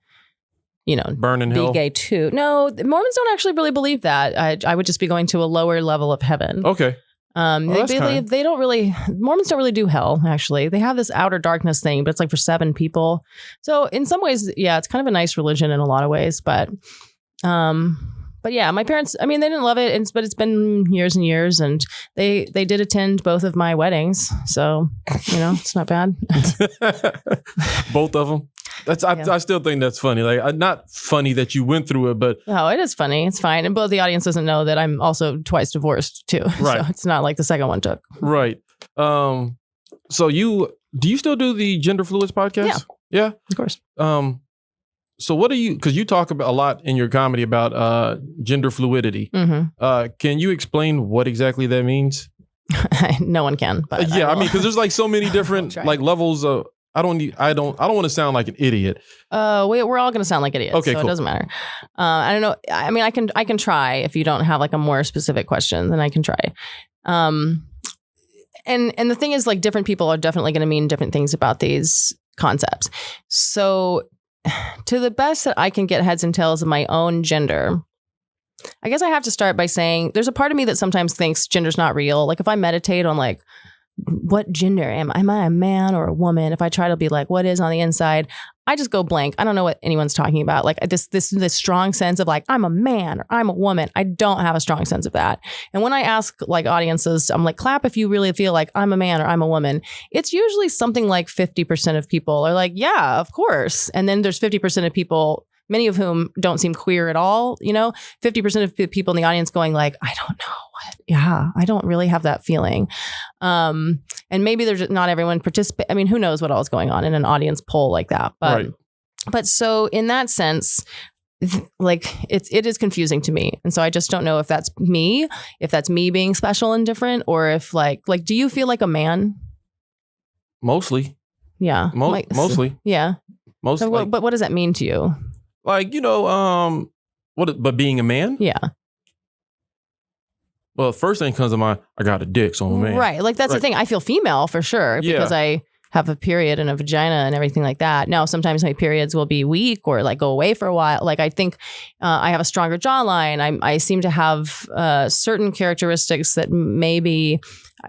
burn in hell. Be gay too. No, the Mormons don't actually really believe that. I would just be going to a lower level of heaven. Okay. They don't really. Mormons don't really do hell. Actually, they have this outer darkness thing, but it's like for 7 people. So in some ways, yeah, it's kind of a nice religion in a lot of ways, but. But yeah, my parents, I mean, they didn't love it, but it's been years and years, and they did attend both of my weddings. So, it's not bad. Both of them? I still think that's funny. Like, not funny that you went through it, but... Oh, it is funny. It's fine. And both the audience doesn't know that I'm also twice divorced too. Right. So it's not like the second one took. Right. So do you still do the Gender Fluids podcast? Yeah. Of course. So what because you talk about a lot in your comedy about gender fluidity. Mm-hmm. Can you explain what exactly that means? No one can, but I mean, because there's like so many different like levels of, I don't want to sound like an idiot. We're all going to sound like idiots. Okay, so cool. It doesn't matter. I don't know. I mean, I can try if you don't have like a more specific question, then I can try. And the thing is, like, different people are definitely going to mean different things about these concepts. So to the best that I can get heads and tails of my own gender, I guess I have to start by saying there's a part of me that sometimes thinks gender's not real. Like if I meditate on like, what gender am I? Am I a man or a woman? If I try to be like, what is on the inside? I just go blank. I don't know what anyone's talking about. Like this strong sense of like, I'm a man or I'm a woman. I don't have a strong sense of that. And when I ask like audiences, I'm like, clap if you really feel like I'm a man or I'm a woman. It's usually something like 50% of people are like, yeah, of course. And then there's 50% of people, many of whom don't seem queer at all. 50% of the people in the audience going like, I don't know what. Yeah, I don't really have that feeling. And maybe there's not everyone participate. I mean, who knows what all is going on in an audience poll like that. But so in that sense, like it is confusing to me. And so I just don't know if that's me being special and different, or if like, do you feel like a man? Mostly. Yeah. Mostly. Yeah. Mostly. So but what does that mean to you? Like, but being a man? Yeah. Well, first thing comes to mind, I got a dick, so I'm a man. Right. Like that's the thing. I feel female for sure because I have a period and a vagina and everything like that. Now, sometimes my periods will be weak or like go away for a while. Like I think I have a stronger jawline. I seem to have certain characteristics that maybe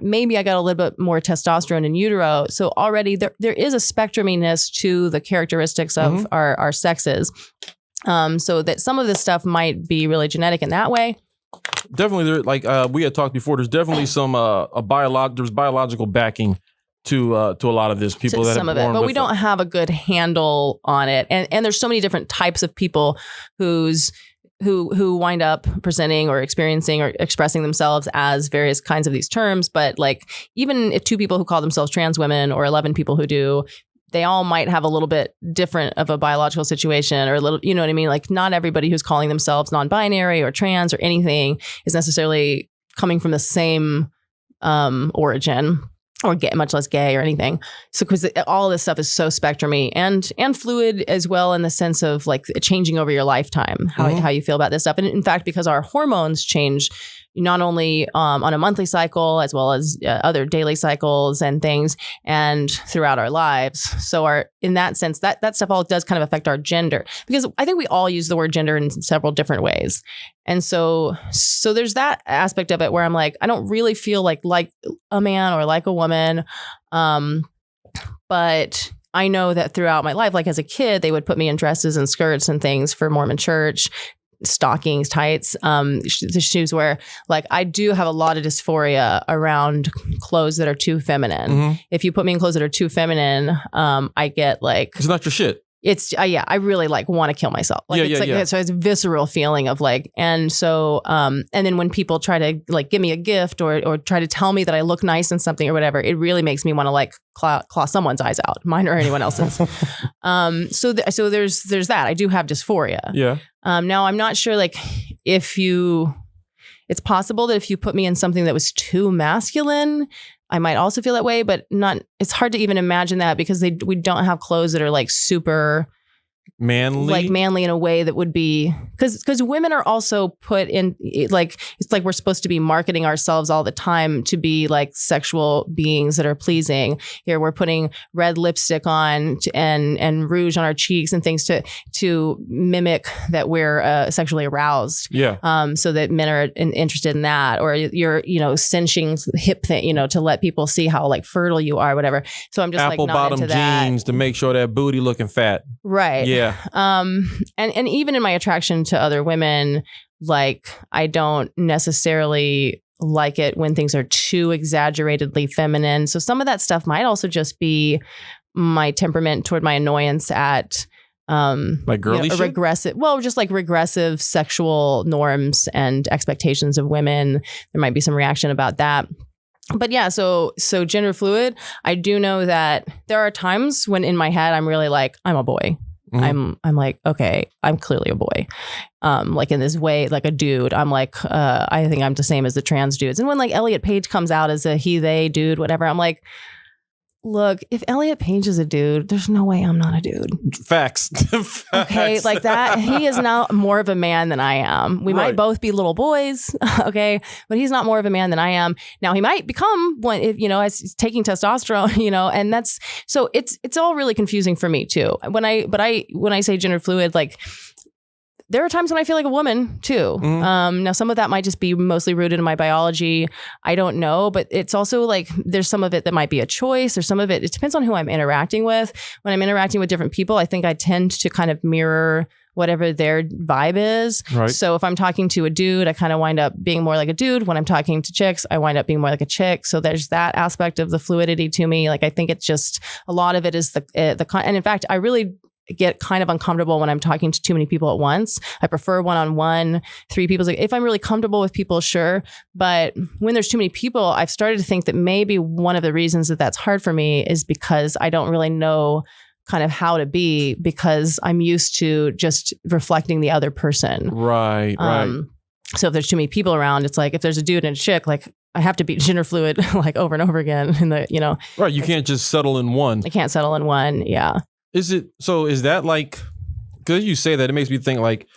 I got a little bit more testosterone in utero. So already there is a spectruminess to the characteristics of our sexes. So that some of this stuff might be really genetic in that way. Definitely, there, like we had talked before, there's definitely some there's biological backing to a lot of this. People that some have of it, born but with we don't have a good handle on it. And there's so many different types of people who wind up presenting or experiencing or expressing themselves as various kinds of these terms. But like even if 2 people who call themselves trans women or 11 people who do, they all might have a little bit different of a biological situation or a little, you know what I mean? Like not everybody who's calling themselves non-binary or trans or anything is necessarily coming from the same origin or much less gay or anything. So because all of this stuff is so spectrumy and fluid as well in the sense of like changing over your lifetime, how you feel about this stuff. And in fact, because our hormones change not only on a monthly cycle as well as other daily cycles and things, and throughout our lives. So in that sense, that stuff all does kind of affect our gender, because I think we all use the word gender in several different ways. And so there's that aspect of it where I'm like, I don't really feel like a man or like a woman. But I know that throughout my life, like as a kid, they would put me in dresses and skirts and things for Mormon church, stockings, tights, the shoes where like I do have a lot of dysphoria around clothes that are too feminine. Mm-hmm. If you put me in clothes that are too feminine, I get like, it's not your shit. It's I really like want to kill myself. Like so it's a visceral feeling of like, and so and then when people try to like give me a gift or try to tell me that I look nice in something or whatever, it really makes me want to like claw someone's eyes out, mine or anyone else's. So there's that. I do have dysphoria. Yeah. Now I'm not sure like it's possible that if you put me in something that was too masculine, I might also feel that way, but it's hard to even imagine that because we don't have clothes that are like super manly in a way that would be, because women are also put in like, it's like we're supposed to be marketing ourselves all the time to be like sexual beings that are pleasing. Here we're putting red lipstick on and rouge on our cheeks and things to mimic that we're sexually aroused. Yeah. So that men are interested in that, or you're cinching hip thing, to let people see how like fertile you are, whatever. So I'm just apple like not bottom into that. jeans to make sure that booty looking fat. Right. Yeah. And even in my attraction to other women, like I don't necessarily like it when things are too exaggeratedly feminine. So some of that stuff might also just be my temperament toward my annoyance at like girly shit? regressive sexual norms and expectations of women. There might be some reaction about that. But yeah, so gender fluid, I do know that there are times when in my head I'm really like, I'm a boy. Mm-hmm. I'm like, okay, I'm clearly a boy. Like in this way, like a dude. I'm like, I think I'm the same as the trans dudes. And when like Elliot Page comes out as a he, they, dude, whatever, I'm like, look, if Elliot Page is a dude, there's no way I'm not a dude. Facts. Okay, like that. He is now more of a man than I am. We might both be little boys, okay, but he's not more of a man than I am. Now he might become one, if as he's taking testosterone, and that's so it's all really confusing for me too. When I say gender fluid, like, there are times when I feel like a woman too. Mm-hmm. Now some of that might just be mostly rooted in my biology. I don't know, but it's also like there's some of it that might be a choice, or some of it depends on who I'm interacting with. When I'm interacting with different people, I think I tend to kind of mirror whatever their vibe is. Right. So if I'm talking to a dude, I kind of wind up being more like a dude. When I'm talking to chicks, I wind up being more like a chick. So there's that aspect of the fluidity to me. Like I think it's just a lot of it is and in fact, I really get kind of uncomfortable when I'm talking to too many people at once. I prefer one-on-one, 3 people. If I'm really comfortable with people, sure. But when there's too many people, I've started to think that maybe one of the reasons that that's hard for me is because I don't really know kind of how to be, because I'm used to just reflecting the other person. Right. So if there's too many people around, it's like if there's a dude and a chick, like I have to be gender fluid like over and over again in the, Right. You can't just settle in one. I can't settle in one. Yeah. Is that like, because you say that, it makes me think like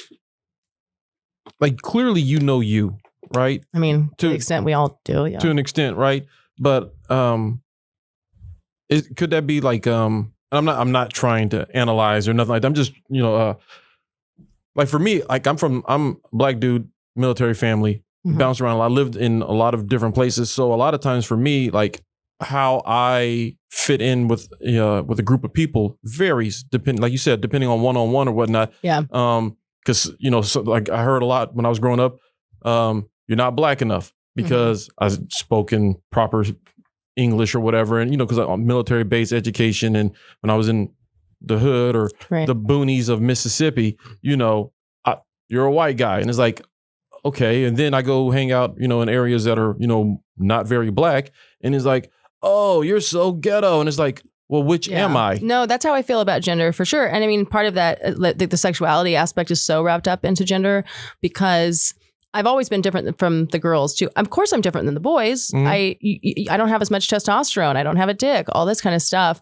clearly you, right? I mean, to the extent we all do, yeah. To an extent, right? But could that be like, I'm not trying to analyze or nothing like that. I'm just, like for me, like I'm a black dude, military family, mm-hmm. bounced around a lot, lived in a lot of different places. So a lot of times for me, like, how I fit in with a group of people varies, like you said, depending on one-on-one or whatnot. Yeah. Because so like I heard a lot when I was growing up, you're not black enough because mm-hmm. I spoke in proper English or whatever, and because I'm military-based education, and when I was in the hood or the boonies of Mississippi, you're a white guy, and it's like, okay, and then I go hang out, in areas that are not very black, and it's like, oh, you're so ghetto. And it's like, well, which am I? No, that's how I feel about gender for sure. And I mean, part of that, the sexuality aspect is so wrapped up into gender because I've always been different from the girls too. Of course, I'm different than the boys. Mm-hmm. I don't have as much testosterone. I don't have a dick, all this kind of stuff.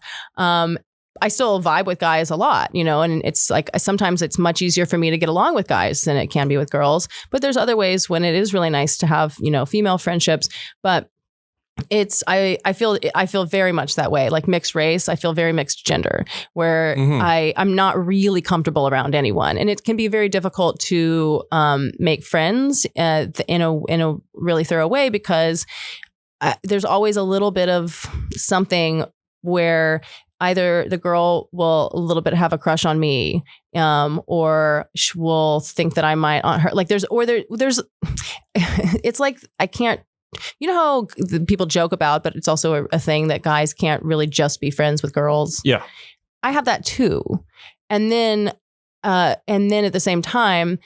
I still vibe with guys a lot, and it's like sometimes it's much easier for me to get along with guys than it can be with girls. But there's other ways when it is really nice to have, female friendships. But I feel very much that way. Like mixed race, I feel very mixed gender, where I'm not really comfortable around anyone, and it can be very difficult to make friends in a really thorough way, because there's always a little bit of something where either the girl will a little bit have a crush on me, or will think that I might on her. Like there's it's like I can't. You know how people joke about, but it's also a thing that guys can't really just be friends with girls. Yeah. I have that too. And then at the same time,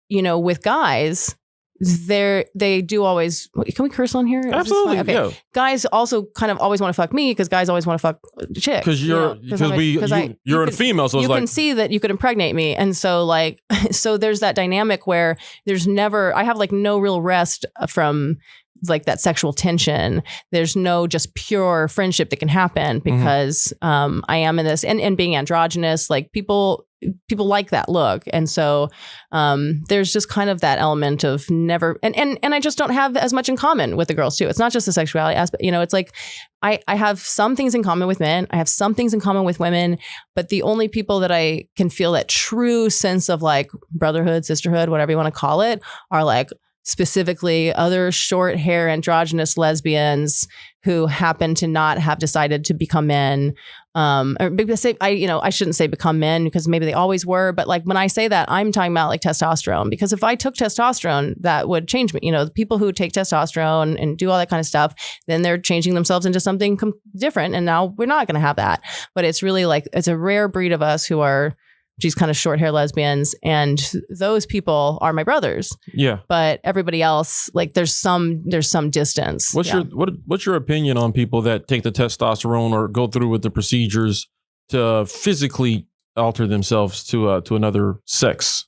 with guys, they do always, can we curse on here? Absolutely. Okay. Yeah. Guys also kind of always want to fuck me, because guys always want to fuck chicks. Because you're a female, so it's like, you can see that you could impregnate me, and so so there's that dynamic where I have like no real rest from like that sexual tension. There's no just pure friendship that can happen, because I am in this and being androgynous, like people like that look. And so there's just kind of that element of never, and I just don't have as much in common with the girls too. It's not just the sexuality aspect, it's like I have some things in common with men. I have some things in common with women, but the only people that I can feel that true sense of like brotherhood, sisterhood, whatever you want to call it, are like specifically other short hair androgynous lesbians who happen to not have decided to become men. Or maybe I shouldn't say become men, because maybe they always were. But like when I say that, I'm talking about like testosterone, because if I took testosterone, that would change me. The people who take testosterone and do all that kind of stuff, then they're changing themselves into something different. And now we're not going to have that. But it's really like, it's a rare breed of us who are these kind of short hair lesbians, and those people are my brothers. Yeah. But everybody else, like there's some distance. What's your opinion on people that take the testosterone or go through with the procedures to physically alter themselves to another sex?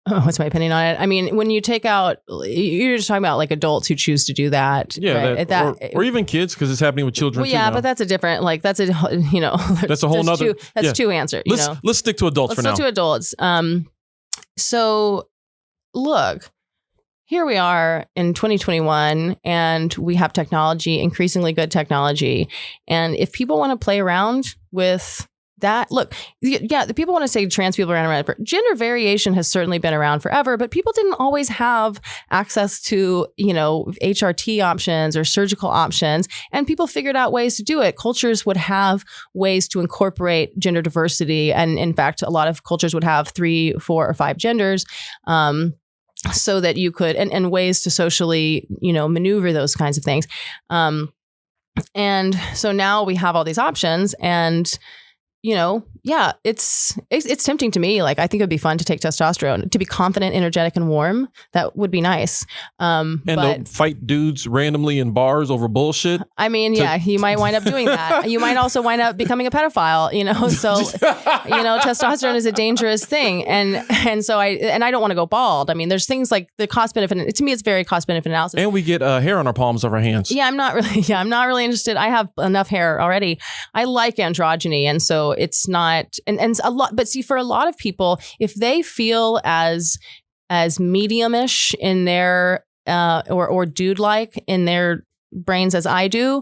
Oh, what's my opinion on it? I mean, when you take out, you're just talking about like adults who choose to do that. Yeah. Right? Or even kids, because it's happening with children too. Yeah, but that's a different, like, that's a, that's a whole nother. That's two answers. Let's stick to adults for now. Let's stick to adults. So look, here we are in 2021, and we have technology, increasingly good technology. And if people want to play around with that, look, yeah, the people want to say trans people are around forever. Gender variation has certainly been around forever, but people didn't always have access to, HRT options or surgical options, and people figured out ways to do it. Cultures would have ways to incorporate gender diversity, and in fact, a lot of cultures would have 3, 4, or 5 genders. So that you could, and ways to socially, maneuver those kinds of things. And so now we have all these options, and yeah, it's tempting to me. Like, I think it'd be fun to take testosterone, to be confident, energetic, and warm. That would be nice. And to fight dudes randomly in bars over bullshit. I mean, yeah, you might wind up doing that. You might also wind up becoming a pedophile, so, testosterone is a dangerous thing. And so I don't want to go bald. I mean, there's things like the cost benefit. To me, it's very cost benefit analysis. And we get hair on our palms of our hands. Yeah, I'm not really interested. I have enough hair already. I like androgyny. And so it's not, and a lot, but see, for a lot of people, if they feel as medium-ish in their, or dude-like in their brains as I do,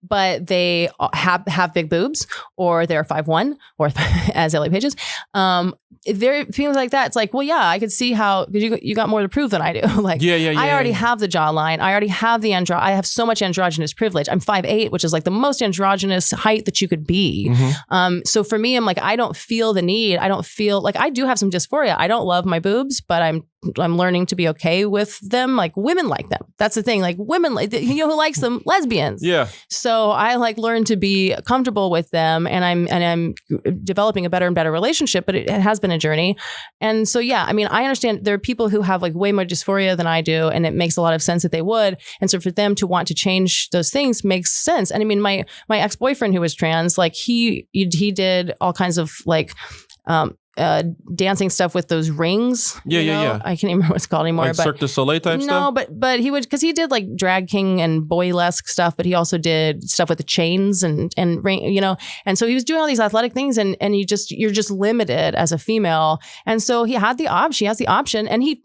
but they have big boobs, or they're 5'1", or as Ellie Pages, there things like that. It's like, well, yeah, I could see how, because you got more to prove than I do. Like, I already have the jawline. I already have I have so much androgynous privilege. I'm 5'8", which is like the most androgynous height that you could be. Mm-hmm. So for me, I'm like, I don't feel the need. I don't feel like, I do have some dysphoria. I don't love my boobs, but I'm learning to be okay with them. Like, women like them. That's the thing. Like, women, who likes them? Lesbians. Yeah. So I learn to be comfortable with them, and I'm developing a better and better relationship, but it has been a journey. And so, yeah, I mean, I understand there are people who have like way more dysphoria than I do, and it makes a lot of sense that they would. And so for them to want to change those things makes sense. And I mean, my ex-boyfriend who was trans, like he did all kinds of like, dancing stuff with those rings. Yeah, you know? yeah. I can't even remember what it's called anymore. Like but Cirque du Soleil type stuff? No, but he would, because he did like drag king and boylesque stuff, but he also did stuff with the chains and ring, you know. And so he was doing all these athletic things, and you're just limited as a female. And so he has the option, and he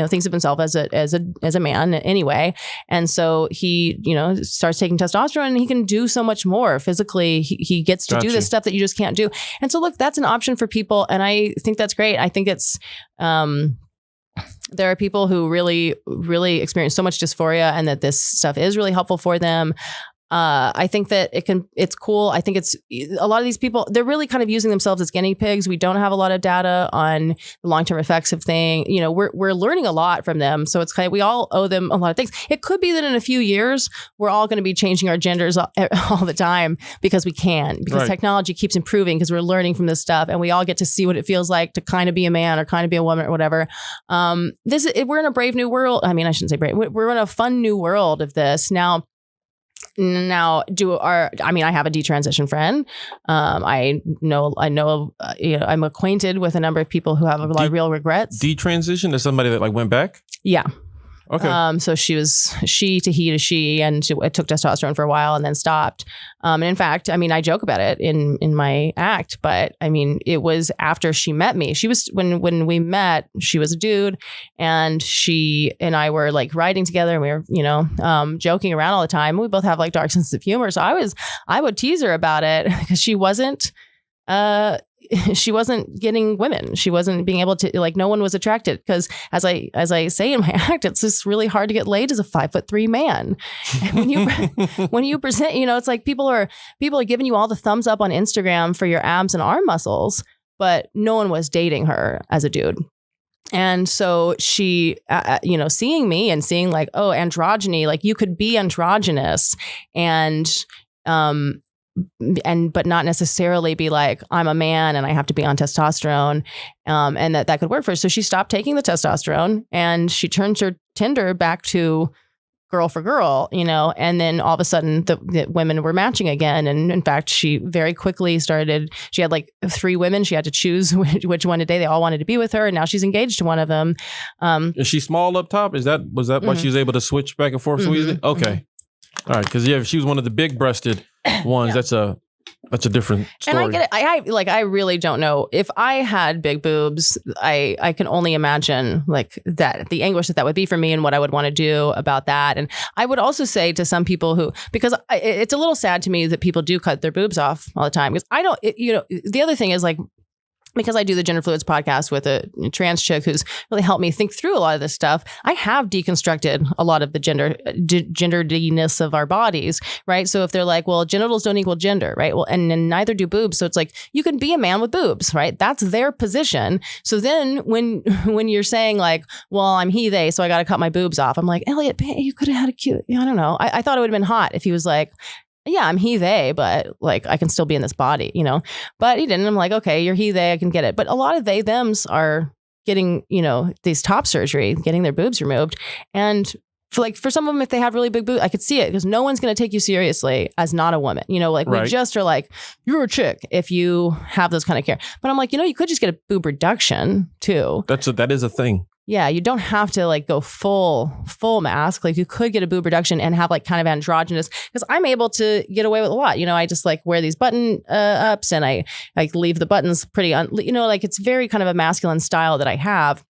thinks of himself as a man anyway. And so he, starts taking testosterone, and he can do so much more physically. He gets to do this stuff that you just can't do. And so look, that's an option for people. And I think that's great. I think it's, there are people who really, really experience so much dysphoria, and that this stuff is really helpful for them. I think that it's cool. I think it's a lot of these people, they're really kind of using themselves as guinea pigs. We don't have a lot of data on the long-term effects of things. We're learning a lot from them. So it's kind of, we all owe them a lot of things. It could be that in a few years, we're all going to be changing our genders all the time because we can, because technology keeps improving, because we're learning from this stuff, and we all get to see what it feels like to kind of be a man or kind of be a woman or whatever. We're in a brave new world. I mean, I shouldn't say brave. We're in a fun new world of this. Now, I have a detransition friend. I know, I'm acquainted with a number of people who have a lot of real regrets. Detransition is somebody that like went back? Yeah. Okay. So she was she to he to she, and it took testosterone for a while and then stopped. And in fact, I joke about it in my act, but it was after she met me. She was, when we met, she was a dude, and she and I were like riding together, and we were, joking around all the time. We both have like dark sense of humor. So I would tease her about it, because she wasn't getting women. She wasn't being able to, like, no one was attracted, because as I say in my act, it's just really hard to get laid as a 5'3" man. And when you present, it's like people are giving you all the thumbs up on Instagram for your abs and arm muscles, but no one was dating her as a dude. And so she, seeing me and seeing like, oh, androgyny, like you could be androgynous but not necessarily be like, I'm a man and I have to be on testosterone, and that could work for her. So she stopped taking the testosterone, and she turned her Tinder back to girl for girl, and then all of a sudden the women were matching again. And in fact, she very quickly she had like 3 women. She had to choose which one to date. They all wanted to be with her, and now she's engaged to one of them. Is she small up top? Was that why she was able to switch back and forth so easily? Okay. Mm-hmm. All right. Because if she was one of the big breasted ones, that's a different story. And I get it. I really don't know. If I had big boobs, I can only imagine like that, the anguish that would be for me, and what I would want to do about that. And I would also say to some people because it's a little sad to me that people do cut their boobs off all the time, because the other thing is like, because I do the Gender Fluids podcast with a trans chick who's really helped me think through a lot of this stuff, I have deconstructed a lot of the genderness of our bodies, right? So if they're like, well, genitals don't equal gender, right? Well, and neither do boobs. So it's like, you can be a man with boobs, right? That's their position. So then when you're saying like, well, I'm he, they, so I got to cut my boobs off. I'm like, Elliot, you could have had a cute, I don't know. I thought it would have been hot if he was like, yeah, I'm he, they, but like I can still be in this body, but he didn't. I'm like, okay, you're he, they, I can get it. But a lot of they, thems are getting, these top surgery, getting their boobs removed. And for some of them, if they have really big boobs, I could see it, because no one's going to take you seriously as not a woman, we just are like, you're a chick if you have those kind of care. But I'm like, you could just get a boob reduction too. That is a thing. Yeah, you don't have to like go full mask. Like you could get a boob reduction and have like kind of androgynous, because I'm able to get away with a lot. I just like wear these button ups, and I like leave the buttons pretty like it's very kind of a masculine style that I have.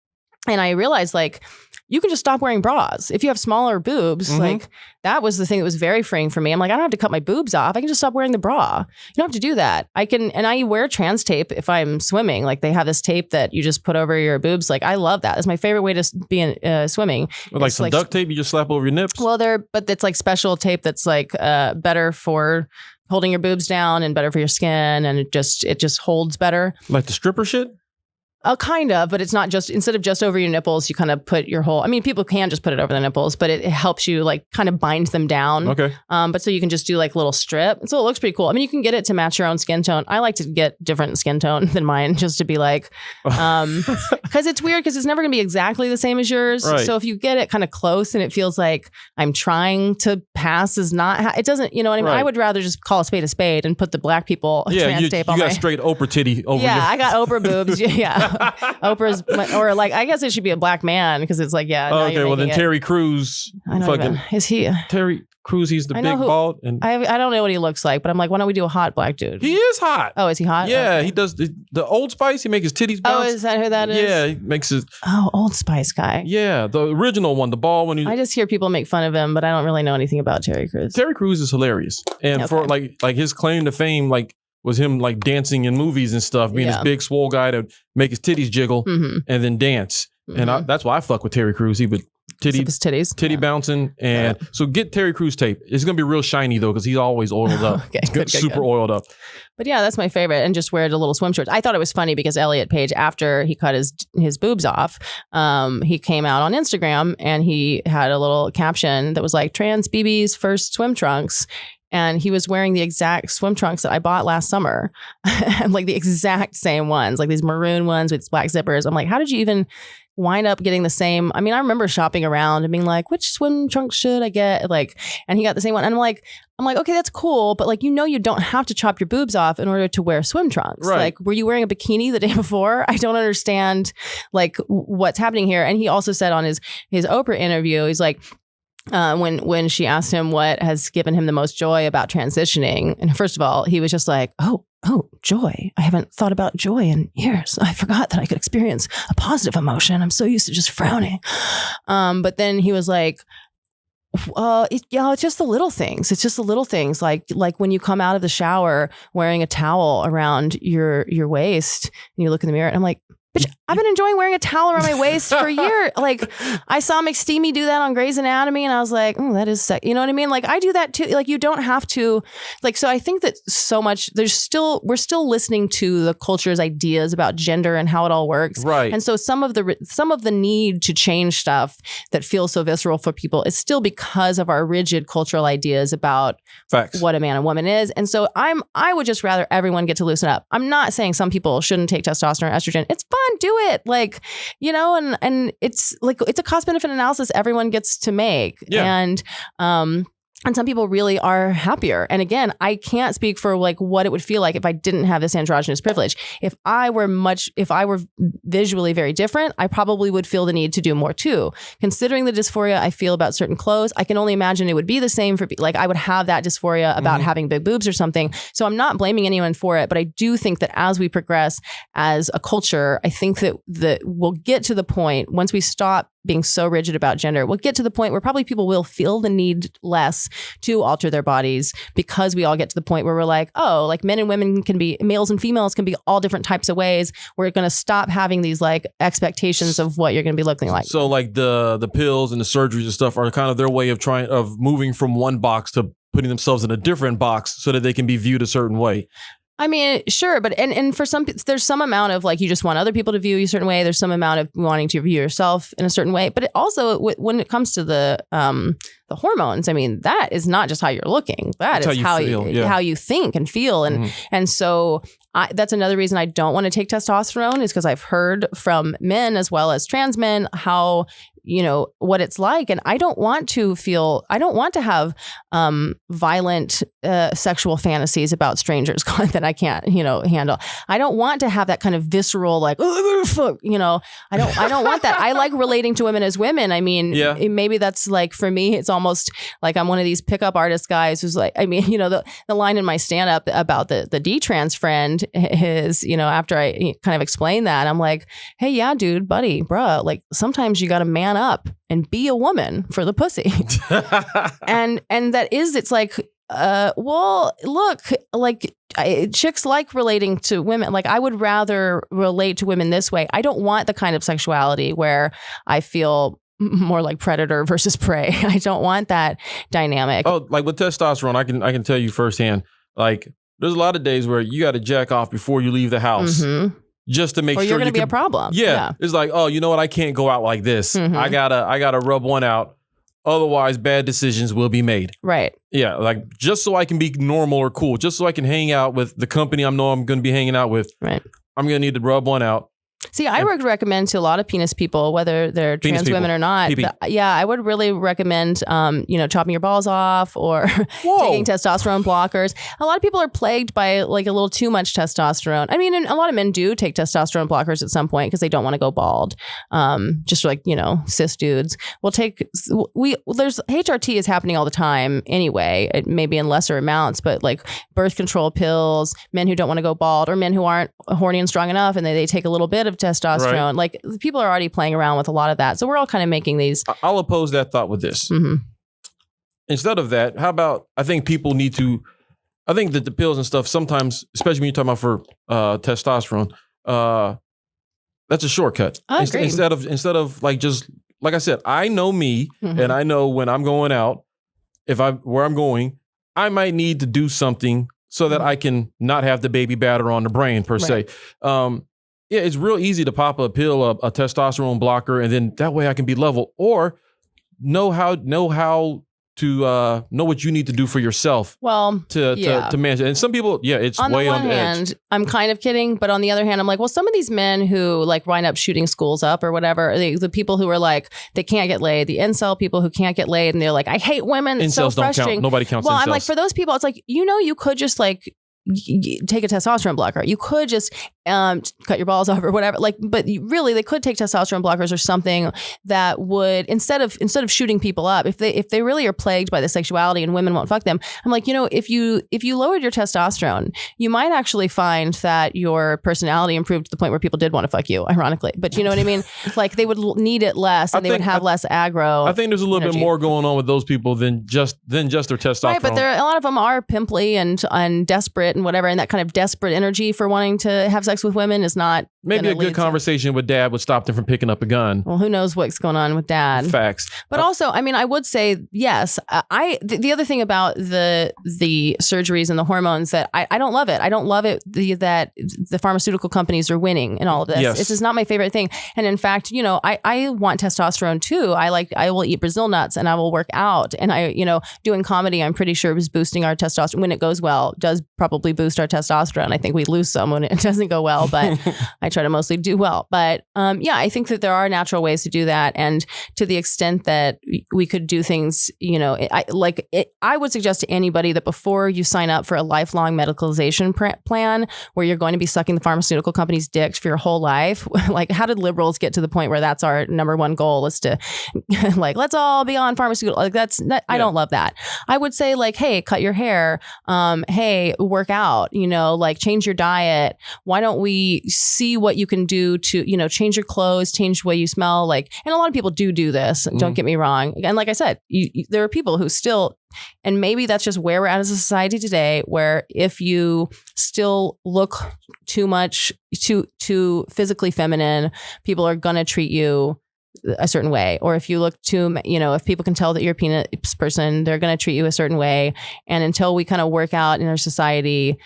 And I realized like, you can just stop wearing bras. If you have smaller boobs, like that was the thing that was very freeing for me. I'm like, I don't have to cut my boobs off. I can just stop wearing the bra. You don't have to do that. I wear trans tape if I'm swimming. Like they have this tape that you just put over your boobs. Like I love that. It's my favorite way to be in swimming. Like it's some duct tape you just slap over your nips? Well, but it's like special tape that's like better for holding your boobs down and better for your skin. And it just holds better. Like the stripper shit? Kind of, but it's not just, instead of just over your nipples, you kind of put your whole, I mean, people can just put it over the nipples, but it helps you like kind of bind them down. Okay. But so you can just do like a little strip. So it looks pretty cool. I mean, you can get it to match your own skin tone. I like to get different skin tone than mine just to be like, because it's weird because it's never going to be exactly the same as yours. Right. So if you get it kind of close and it feels like I'm trying to pass is not, it doesn't, you know what I mean? Right. I would rather just call a spade and put the black people trans you tape got on my straight Oprah titty over Yeah, your... I got Oprah boobs. Yeah. Oprah's, or like, I guess it should be a black man because it's like, yeah. now Okay, you're well then making it. Terry Crews, I don't even, is he? Terry Crews, he's the I big know who- bald, and I don't know what he looks like, but I'm like, why don't we do a hot black dude? he is hot. Oh, is he hot? Yeah, Okay. he does the Old Spice. He makes his titties Oh, bounce. is that who that is? Yeah, he makes his... Oh, Old Spice guy. Yeah, the original one, the bald one. I just hear people make fun of him, but I don't really know anything about Terry Crews. Terry Crews is hilarious, and for like his claim to fame, like was him like dancing in movies and stuff, being this big swole guy to make his titties jiggle and then dance. And that's why I fuck with Terry Crews. He would titty bouncing, and so get Terry Crews tape. It's gonna be real shiny though because he's always oiled up. Okay, He's super oiled up. But yeah, that's my favorite. And just wear the little swim shorts. I thought it was funny because Elliot Page, after he cut his boobs off, he came out on Instagram and he had a little caption that was like trans BB's first swim trunks. And he was wearing the exact swim trunks that I bought last summer. And like the exact same ones, like these maroon ones with black zippers. I'm like, how did you even wind up getting the same? I mean, I remember shopping around and being like, which swim trunks should I get? Like, and he got the same one. And I'm like, okay, that's cool. But like, you don't have to chop your boobs off in order to wear swim trunks. Right. Like, were you wearing a bikini the day before? I don't understand like what's happening here. And he also said on his Oprah interview, he's like, when she asked him what has given him the most joy about transitioning, and first of all, he was just like, oh, joy. I haven't thought about joy in years. I forgot that I could experience a positive emotion. I'm so used to just frowning. But then he was like, it's just the little things. It's just the little things. Like when you come out of the shower wearing a towel around your waist and you look in the mirror and I'm like, bitch, I've been enjoying wearing a towel around my waist for a year. Like I saw McSteamy do that on Grey's Anatomy and I was like, that is sick. You know what I mean? Like I do that too. Like you don't have to like, so I think that so much we're still listening to the culture's ideas about gender and how it all works. Right. And so some of the need to change stuff that feels so visceral for people is still because of our rigid cultural ideas about Facts. what a man and woman is. And so I would just rather everyone get to loosen up. I'm not saying some people shouldn't take testosterone or estrogen. It's fun. Do it. Like, and it's like, it's a cost benefit analysis everyone gets to make. Yeah. And some people really are happier. And again, I can't speak for like what it would feel like if I didn't have this androgynous privilege. If I were visually very different, I probably would feel the need to do more too. Considering the dysphoria I feel about certain clothes, I can only imagine it would be the same for like I would have that dysphoria about having big boobs or something. So I'm not blaming anyone for it, but I do think that as we progress as a culture, I think that we'll get to the point once we stop being so rigid about gender, we'll get to the point where probably people will feel the need less to alter their bodies because we all get to the point where we're like, oh, like men and women can be, males and females can be all different types of ways. We're going to stop having these like expectations of what you're going to be looking like. So like the pills and the surgeries and stuff are kind of their way of moving from one box to putting themselves in a different box so that they can be viewed a certain way. I mean, sure, but and for some, there's some amount of like you just want other people to view you a certain way. There's some amount of wanting to view yourself in a certain way. But it also, when it comes to the hormones, I mean, that is not just how you're looking. That's how you think and feel, and so that's another reason I don't want to take testosterone is because I've heard from men as well as trans men how what it's like, and I don't want to have violent sexual fantasies about strangers that I can't handle. I don't want to have that kind of visceral like fuck, I don't want that. I like relating to women as women. I mean, maybe that's like for me it's almost like I'm one of these pickup artist guys who's like, I mean, the line in my stand up about the D-trans friend is, after I kind of explain that, I'm like, hey, yeah, dude, buddy, bruh, like sometimes you got to man up and be a woman for the pussy. and that is, it's like, well, look, like chicks like relating to women. Like I would rather relate to women this way. I don't want the kind of sexuality where I feel more like predator versus prey. I don't want that dynamic. Oh, like with testosterone, I can tell you firsthand, like there's a lot of days where you got to jack off before you leave the house. just to make or sure you're going to be can, a problem. Yeah. It's like, oh, you know what? I can't go out like this. I gotta rub one out. Otherwise, bad decisions will be made. Right. Yeah. Like just so I can be normal or cool, just so I can hang out with the company I know I'm going to be hanging out with. Right. I'm going to need to rub one out. See, I would recommend to a lot of penis people, whether they're trans women or not. I would really recommend, chopping your balls off or taking testosterone blockers. A lot of people are plagued by like a little too much testosterone. I mean, and a lot of men do take testosterone blockers at some point because they don't want to go bald. Just like, cis dudes will there's HRT is happening all the time anyway. It may be in lesser amounts, but like birth control pills, men who don't want to go bald or men who aren't horny and strong enough and they take a little bit of testosterone. Right. Like people are already playing around with a lot of that. So we're all kind of making these. I'll oppose that thought with this. Instead of that, how about I think that the pills and stuff sometimes, especially when you're talking about for testosterone, that's a shortcut. Instead of like just like I said, I know me and I know when I'm going out, where I'm going, I might need to do something so that I can not have the baby batter on the brain per se. Yeah, it's real easy to pop a pill, a testosterone blocker, and then that way I can be level or know how to know what you need to do for yourself. Well, to manage it. And some people, it's on way on the edge. I'm kind of kidding, but on the other hand, I'm like, well, some of these men who like wind up shooting schools up or whatever, the people who are like they can't get laid, the incel people who can't get laid, and they're like, I hate women. It's incels so frustrating. Don't count. Nobody counts. Well, incels. I'm like, for those people, it's like you could just like take a testosterone blocker. You could just cut your balls off or whatever. Like, but really, they could take testosterone blockers or something that would instead of shooting people up. If they really are plagued by the sexuality and women won't fuck them, I'm like, if you lowered your testosterone, you might actually find that your personality improved to the point where people did want to fuck you. Ironically, but you know what I mean? Like they would need it less, and they would have less aggro. I think there's a little bit more going on with those people than just their testosterone. Right, but a lot of them are pimply and desperate and whatever, and that kind of desperate energy for wanting to have sex with women is not maybe a good conversation with dad would stop them from picking up a gun. Well, who knows what's going on with dad? Facts. But also, I mean, I would say yes. The other thing about the surgeries and the hormones that I don't love it. I don't love it that the pharmaceutical companies are winning in all of this. Yes. This is not my favorite thing. And in fact, I want testosterone too. I will eat Brazil nuts and I will work out. And doing comedy, I'm pretty sure is boosting our testosterone when it goes well. Does probably boost our testosterone. I think we lose some when it doesn't go well, but I try to mostly do well. But I think that there are natural ways to do that. And to the extent that we could do things, I would suggest to anybody that before you sign up for a lifelong medicalization plan where you're going to be sucking the pharmaceutical company's dicks for your whole life, like how did liberals get to the point where that's our number one goal is to like, let's all be on pharmaceutical. Like I don't love that. I would say like, hey, cut your hair. Hey, work out, like change your diet. Why don't we see what you can do to, change your clothes, change the way you smell? Like, and a lot of people do this. Don't get me wrong. And like I said, there are people who still, and maybe that's just where we're at as a society today, where if you still look too much, too physically feminine, people are going to treat you a certain way. Or if you look too, if people can tell that you're a penis person, they're going to treat you a certain way. And until we kind of work out in our society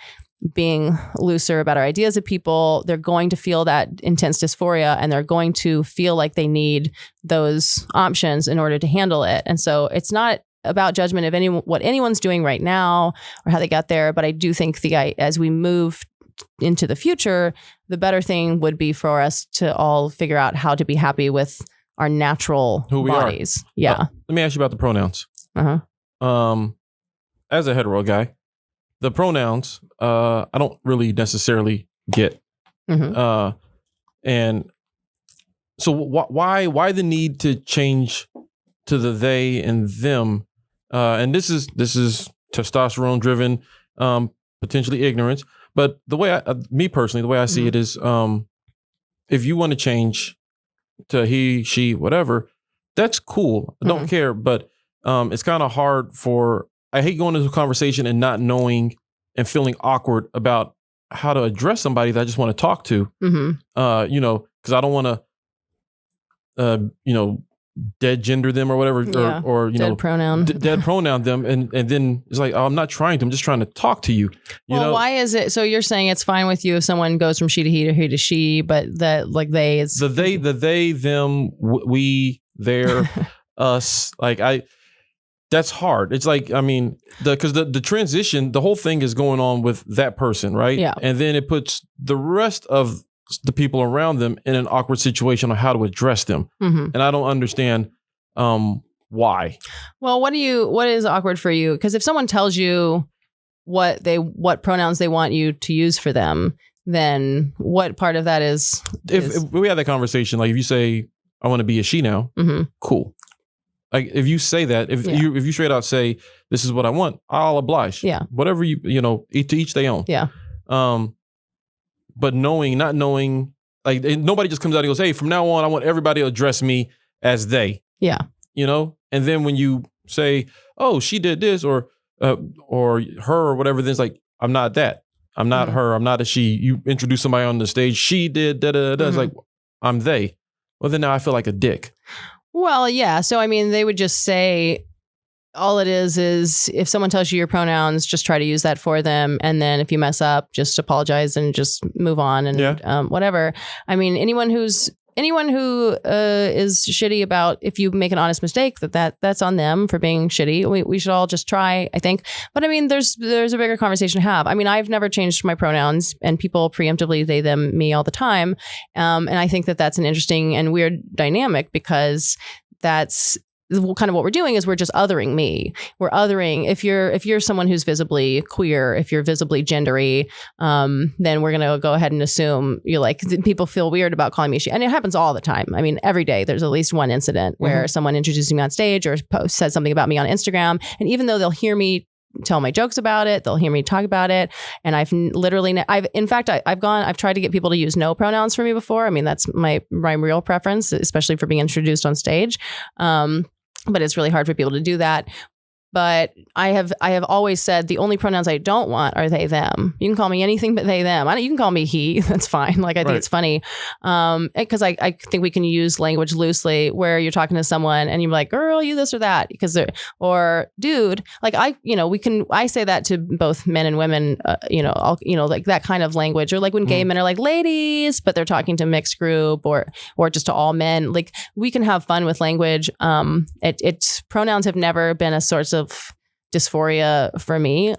being looser about our ideas of people, they're going to feel that intense dysphoria and they're going to feel like they need those options in order to handle it. And so it's not about judgment of what anyone's doing right now or how they got there. But I do think as we move into the future, the better thing would be for us to all figure out how to be happy with our natural bodies. Yeah. Let me ask you about the pronouns. As a hetero guy, the pronouns, I don't really necessarily get. And so why the need to change to the they and them? And this is testosterone driven, potentially ignorance. But the way me personally, the way I see it is, if you want to change to he, she, whatever, that's cool. I don't care. But it's kind of hard I hate going into a conversation and not knowing and feeling awkward about how to address somebody that I just want to talk to. Because I don't want to, dead gender them or whatever, Yeah. or you Dead know, pronoun. dead pronoun them, and then it's like, oh, I'm not trying to. I'm just trying to talk to you. You Well, know, why is it? So you're saying it's fine with you if someone goes from she to he to he to she, but that like they is the they, them, we, their, us. Like that's hard. It's like, I mean, because the transition, the whole thing is going on with that person, right? Yeah. And then it puts the rest of the people around them in an awkward situation on how to address them. Mhm. And I don't understand why. Well, what is awkward for you? Because if someone tells you what pronouns they want you to use for them, then what part of that is? If we had that conversation, like if you say, I want to be a she now, Mhm. cool. Like if you say that, if you straight out say, this is what I want, I'll oblige. Yeah. Whatever you know, to each their own. Yeah. But not knowing, like nobody just comes out and goes, hey, from now on, I want everybody to address me as they. Yeah. You know? And then when you say, oh, she did this or her or whatever, then it's like, I'm not that. I'm not her. I'm not a she. You introduce somebody on the stage, she did da-da-da-da. It's like, I'm they. Well, then now I feel like a dick. Well, yeah. So, I mean, they would just say all it is if someone tells you your pronouns, just try to use that for them. And then if you mess up, just apologize and just move on and whatever. I mean, anyone who is shitty about if you make an honest mistake, that's on them for being shitty. We should all just try, I think. But I mean, there's a bigger conversation to have. I mean, I've never changed my pronouns and people preemptively they, them, me all the time. And I think that's an interesting and weird dynamic because that's kind of what we're doing is we're just othering me. We're othering if you're someone who's visibly queer, if you're visibly gendery, then we're gonna go ahead and assume you're like people feel weird about calling me she, and it happens all the time. I mean, every day there's at least one incident where someone introduces me on stage or says something about me on Instagram, and even though they'll hear me tell my jokes about it, they'll hear me talk about it, and I've tried to get people to use no pronouns for me before. I mean, that's my real preference, especially for being introduced on stage. But it's really hard for people to do that. But I have always said the only pronouns I don't want are they, them. You can call me anything but they, them. You can call me he. That's fine. Like, I think it's funny. Because I think we can use language loosely where you're talking to someone and you're like, girl, you this or that. Or dude, like I say that to both men and women, like that kind of language. Or like when gay men are like ladies, but they're talking to mixed group or just to all men. Like we can have fun with language. Pronouns have never been a source of dysphoria for me.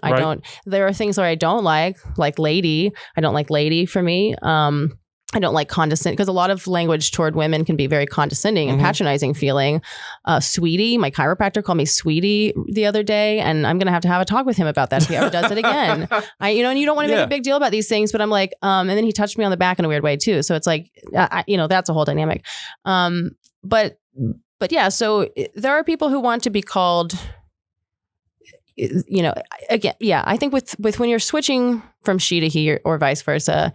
There are things where I don't like lady. I don't like lady for me. I don't like condescending because a lot of language toward women can be very condescending and patronizing feeling. Sweetie, my chiropractor called me sweetie the other day, and I'm going to have a talk with him about that if he ever does it again. And you don't want to make a big deal about these things, but I'm like, and then he touched me on the back in a weird way too. So it's like, that's a whole dynamic. But yeah, so there are people who want to be called, again, yeah, I think with when you're switching from she to he or vice versa,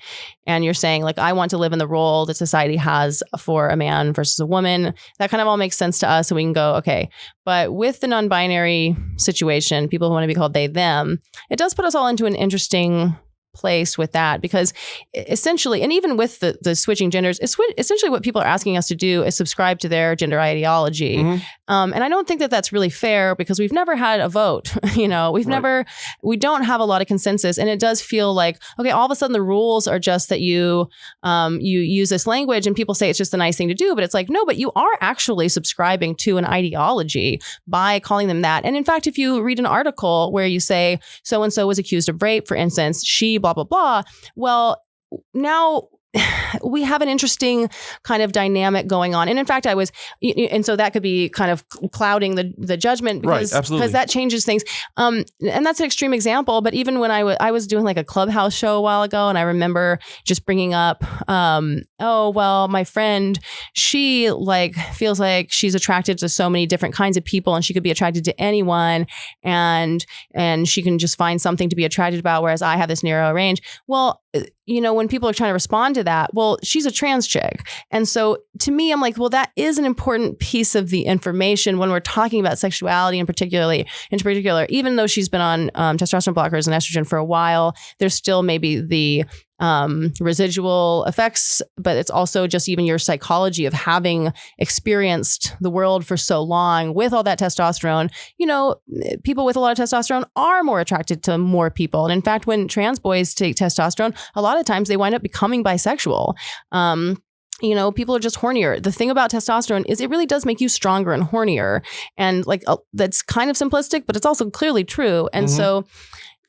and you're saying like, I want to live in the role that society has for a man versus a woman, that kind of all makes sense to us. And we can go, okay. But with the non-binary situation, people who want to be called they, them, it does put us all into an interesting place with that, because essentially, and even with the switching genders, essentially what people are asking us to do is subscribe to their gender ideology. And I don't think that's really fair, because we've never had a vote. We don't have a lot of consensus, and it does feel like, okay, all of a sudden the rules are just that you use this language, and people say it's just a nice thing to do, but it's like, no, but you are actually subscribing to an ideology by calling them that. And in fact, if you read an article where you say so and so was accused of rape, for instance, she blah blah blah, well, now we have an interesting kind of dynamic going on. And in fact, and so that could be kind of clouding the judgment, because that changes things. And that's an extreme example. But even when I was doing like a Clubhouse show a while ago, and I remember just bringing up, my friend, she like feels like she's attracted to so many different kinds of people, and she could be attracted to anyone, and she can just find something to be attracted about, whereas I have this narrow range. Well, when people are trying to respond to that, well, she's a trans chick. And so to me, I'm like, well, that is an important piece of the information when we're talking about sexuality in particular, even though she's been on testosterone blockers and estrogen for a while, there's still maybe the residual effects, but it's also just even your psychology of having experienced the world for so long with all that testosterone. You know, people with a lot of testosterone are more attracted to more people. And in fact, when trans boys take testosterone, a lot of times they wind up becoming bisexual. You know, people are just hornier. The thing about testosterone is it really does make you stronger and hornier. And like, that's kind of simplistic, but it's also clearly true. And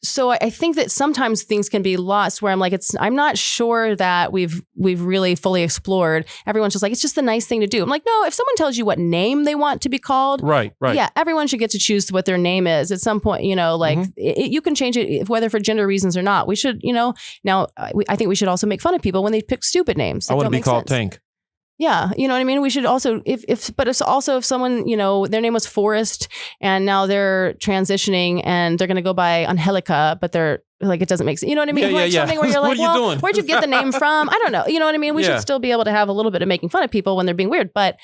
so I think that sometimes things can be lost where I'm like, I'm not sure that we've really fully explored. Everyone's just like, it's just the nice thing to do. I'm like, no, if someone tells you what name they want to be called. Right. Yeah. Everyone should get to choose what their name is at some point, you know, like you can change it whether for gender reasons or not. We should, you know, now I think we should also make fun of people when they pick stupid names. I want to be called Tank. Yeah. You know what I mean? We should also, if someone, you know, their name was Forrest and now they're transitioning and they're going to go by Angelica, but they're like, it doesn't make sense. You know what I mean? Something where you're like, well, where'd you get the name from? I don't know. You know what I mean? We should still be able to have a little bit of making fun of people when they're being weird. But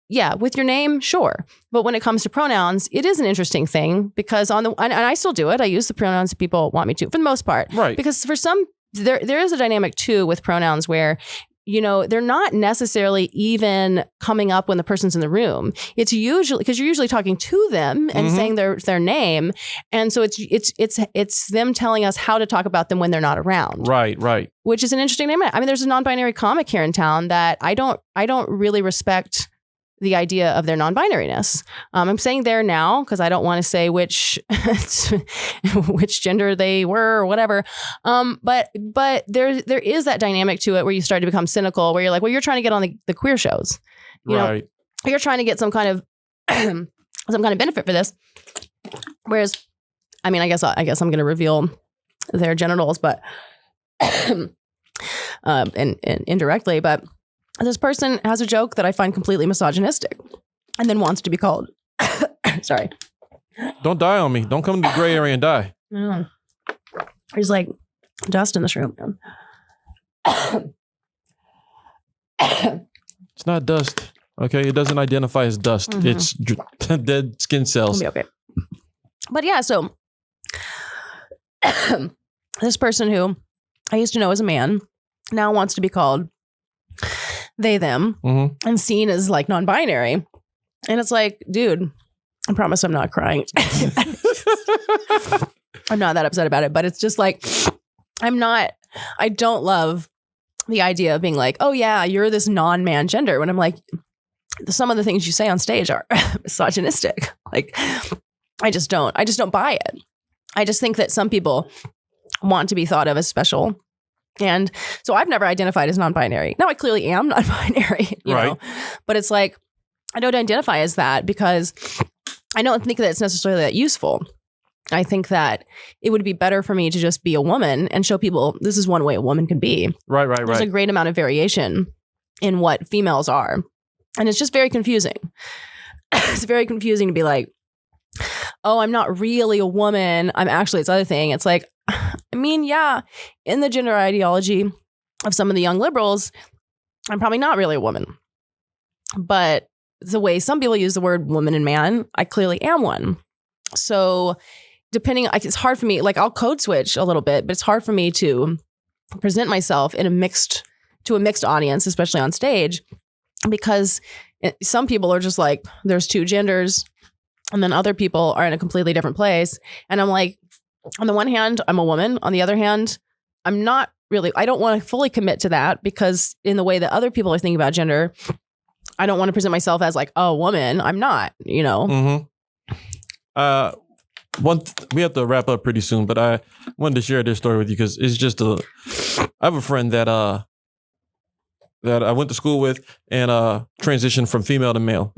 yeah, with your name, sure. But when it comes to pronouns, it is an interesting thing because and I still do it. I use the pronouns that people want me to for the most part. Right. Because for some, there is a dynamic too with pronouns where, you know, they're not necessarily even coming up when the person's in the room. It's usually because you're usually talking to them and saying their name, and so it's them telling us how to talk about them when they're not around. Right. Which is an interesting name. I mean, there's a non-binary comic here in town that I don't really respect the idea of their non-binariness. I'm saying there now because I don't want to say which gender they were or whatever. But there is that dynamic to it where you start to become cynical, where you're like, well, you're trying to get on the queer shows, you know, you're trying to get some kind of benefit for this. Whereas, I mean, I guess I'm going to reveal their genitals, but and indirectly, but. This person has a joke that I find completely misogynistic and then wants to be called. Sorry. Don't die on me. Don't come to the gray area and die. There's like dust in this room. It's not dust. Okay. It doesn't identify as dust. It's dead skin cells. It'll be okay. But yeah, so this person who I used to know as a man now wants to be called they, them, and seen as like non-binary. And it's like, dude, I promise I'm not crying. I'm not that upset about it, but it's just like, I don't love the idea of being like, oh yeah, you're this non-man gender. When I'm like, some of the things you say on stage are misogynistic. Like, I just don't buy it. I just think that some people want to be thought of as special. And so I've never identified as non-binary. Now I clearly am non-binary, you know, but it's like, I don't identify as that because I don't think that it's necessarily that useful. I think that it would be better for me to just be a woman and show people this is one way a woman can be. Right. There's a great amount of variation in what females are. And it's just very confusing. It's very confusing to be like, oh, I'm not really a woman. I'm actually this other thing. It's like, I mean, yeah, in the gender ideology of some of the young liberals, I'm probably not really a woman. But the way some people use the word woman and man, I clearly am one. So it's hard for me, like I'll code switch a little bit, but it's hard for me to present myself in a mixed audience, especially on stage, because some people are just like, there's two genders. And then other people are in a completely different place. And I'm like, on the one hand, I'm a woman. On the other hand, I'm not really, I don't want to fully commit to that because in the way that other people are thinking about gender, I don't want to present myself as like a woman. I'm not, you know? We have to wrap up pretty soon, but I wanted to share this story with you because it's just I have a friend that I went to school with and transitioned from female to male.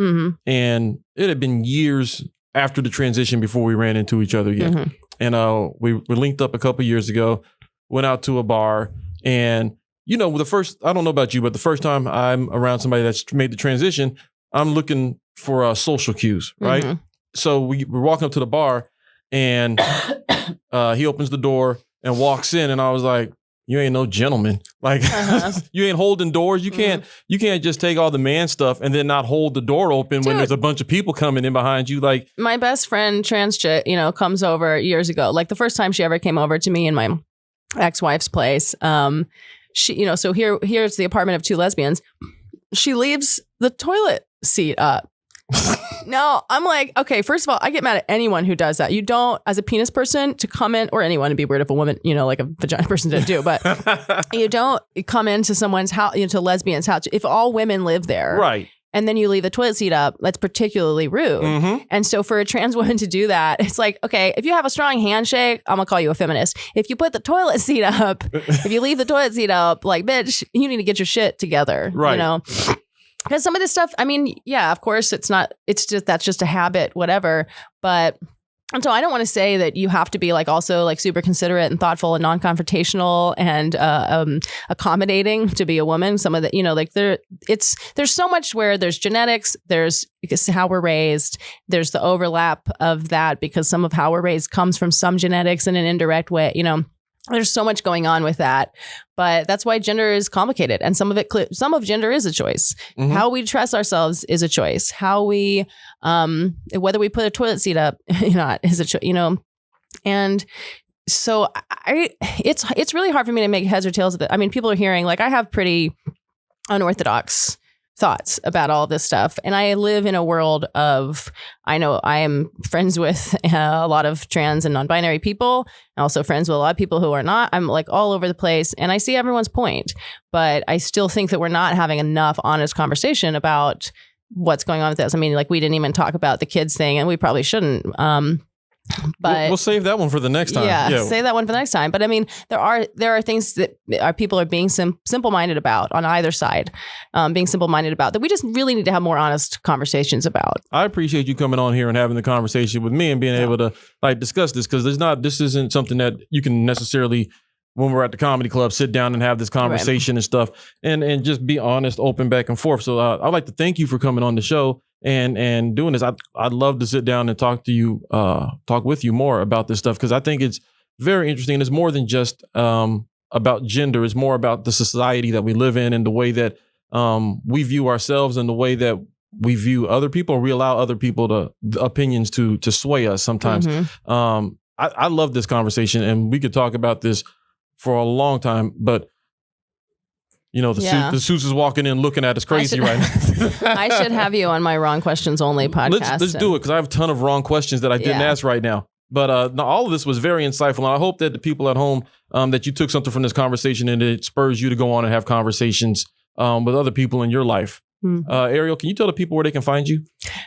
And it had been years after the transition before we ran into each other again. And we were linked up a couple years ago, went out to a bar. And, you know, I don't know about you, but the first time I'm around somebody that's made the transition, I'm looking for social cues, right? So we're walking up to the bar and he opens the door and walks in. And I was like, you ain't no gentleman. Like you ain't holding doors. You can't just take all the man stuff and then not hold the door open when there's a bunch of people coming in behind you. Like my best friend, trans chick, you know, comes over years ago. Like the first time she ever came over to me and my ex-wife's place. She, so here's the apartment of two lesbians. She leaves the toilet seat up. No, I'm like, okay, first of all, I get mad at anyone who does that. You don't, as a penis person, to comment, or anyone, to be weird if a woman, like a vagina person did too, but you don't come into someone's house, to lesbian's house. If all women live there. Right. And then you leave the toilet seat up, that's particularly rude. Mm-hmm. And so for a trans woman to do that, it's like, okay, if you have a strong handshake, I'm gonna call you a feminist. If you put the toilet seat up, if you leave the toilet seat up, like, bitch, you need to get your shit together. Right. Because some of this stuff, I mean, yeah, of course that's just a habit, whatever. And so I don't want to say that you have to be also super considerate and thoughtful and non-confrontational and accommodating to be a woman. Some of the, there's so much where there's genetics, there's how we're raised, there's the overlap of that because some of how we're raised comes from some genetics in an indirect way, There's so much going on with that, but that's why gender is complicated. And some of gender is a choice. Mm-hmm. How we dress ourselves is a choice. How we, whether we put a toilet seat up, is a choice, And so it's really hard for me to make heads or tails of it. I mean, people are hearing, I have pretty unorthodox thoughts about all this stuff. And I live in a world of, I know I am friends with a lot of trans and non-binary people, and also friends with a lot of people who are not. I'm all over the place and I see everyone's point, but I still think that we're not having enough honest conversation about what's going on with this. I mean, we didn't even talk about the kids thing, and we probably shouldn't. But we'll save that one for the next time. Yeah, save that one for the next time. But I mean, there are things that people are being simple-minded about on either side, being simple-minded about that we just really need to have more honest conversations about. I appreciate you coming on here and having the conversation with me and being able to discuss this, because this isn't something that you can necessarily, when we're at the comedy club, sit down and have this conversation and stuff, and just be honest, open back and forth. So I'd like to thank you for coming on the show and doing this. I'd love to sit down and talk with you more about this stuff, because I think it's very interesting. It's more than just about gender. It's more about the society that we live in and the way that we view ourselves and the way that we view other people. We allow other people opinions to sway us sometimes. Mm-hmm. I love this conversation, and we could talk about this for a long time, but the Suits is walking in looking at us crazy right now. I should have you on my Wrong Questions Only podcast. Let's do it, because I have a ton of wrong questions that I didn't ask right now. But all of this was very insightful, and I hope that the people at home, that you took something from this conversation and it spurs you to go on and have conversations with other people in your life. Arielle, can you tell the people where they can find you?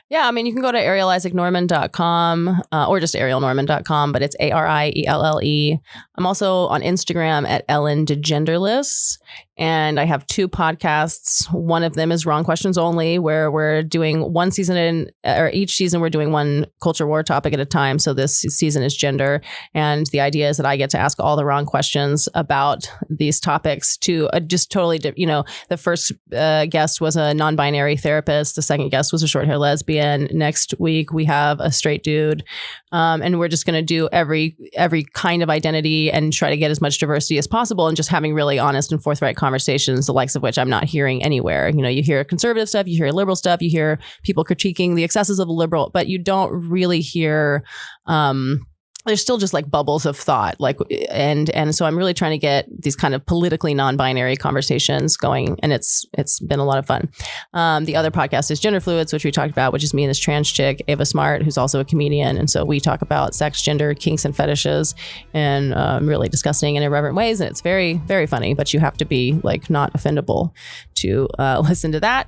Yeah, I mean, you can go to arielleisaac-norman.com or just ariellenorman.com, but it's ARIELLE. I'm also on Instagram at EllenDegenderless. And I have two podcasts. One of them is Wrong Questions Only, where we're doing one season each season we're doing one culture war topic at a time. So this season is gender. And the idea is that I get to ask all the wrong questions about these topics to just totally, the first guest was a non-binary therapist. The second guest was a short-hair lesbian. Next week we have a straight dude. And we're just going to do every kind of identity and try to get as much diversity as possible, and just having really honest and forthright conversations, the likes of which I'm not hearing anywhere. You hear conservative stuff, you hear liberal stuff, you hear people critiquing the excesses of the liberal, but you don't really hear there's still just bubbles of thought, and so I'm really trying to get these kind of politically non-binary conversations going, and it's been a lot of fun. The other podcast is Gender Fluids, which we talked about, which is me and this trans chick, Ava Smart, who's also a comedian, and so we talk about sex, gender, kinks, and fetishes, and really disgusting and irreverent ways, and it's very, very funny, but you have to be not offendable to listen to that.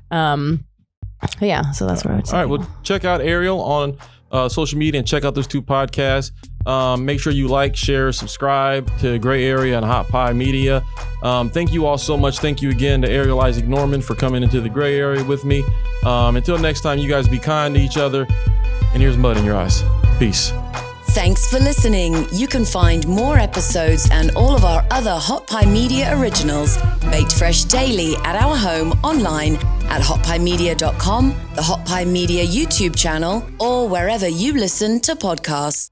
Yeah, so that's where I would say. All right, well, check out Arielle on social media and check out those two podcasts. Make sure you like, share, subscribe to Gray Area and Hot Pie Media. Thank you all so much. Thank you again to Arielle Isaac-Norman for coming into the Gray Area with me. Until next time, you guys be kind to each other. And here's mud in your eyes. Peace. Thanks for listening. You can find more episodes and all of our other Hot Pie Media originals baked fresh daily at our home online at hotpiemedia.com, the Hot Pie Media YouTube channel, or wherever you listen to podcasts.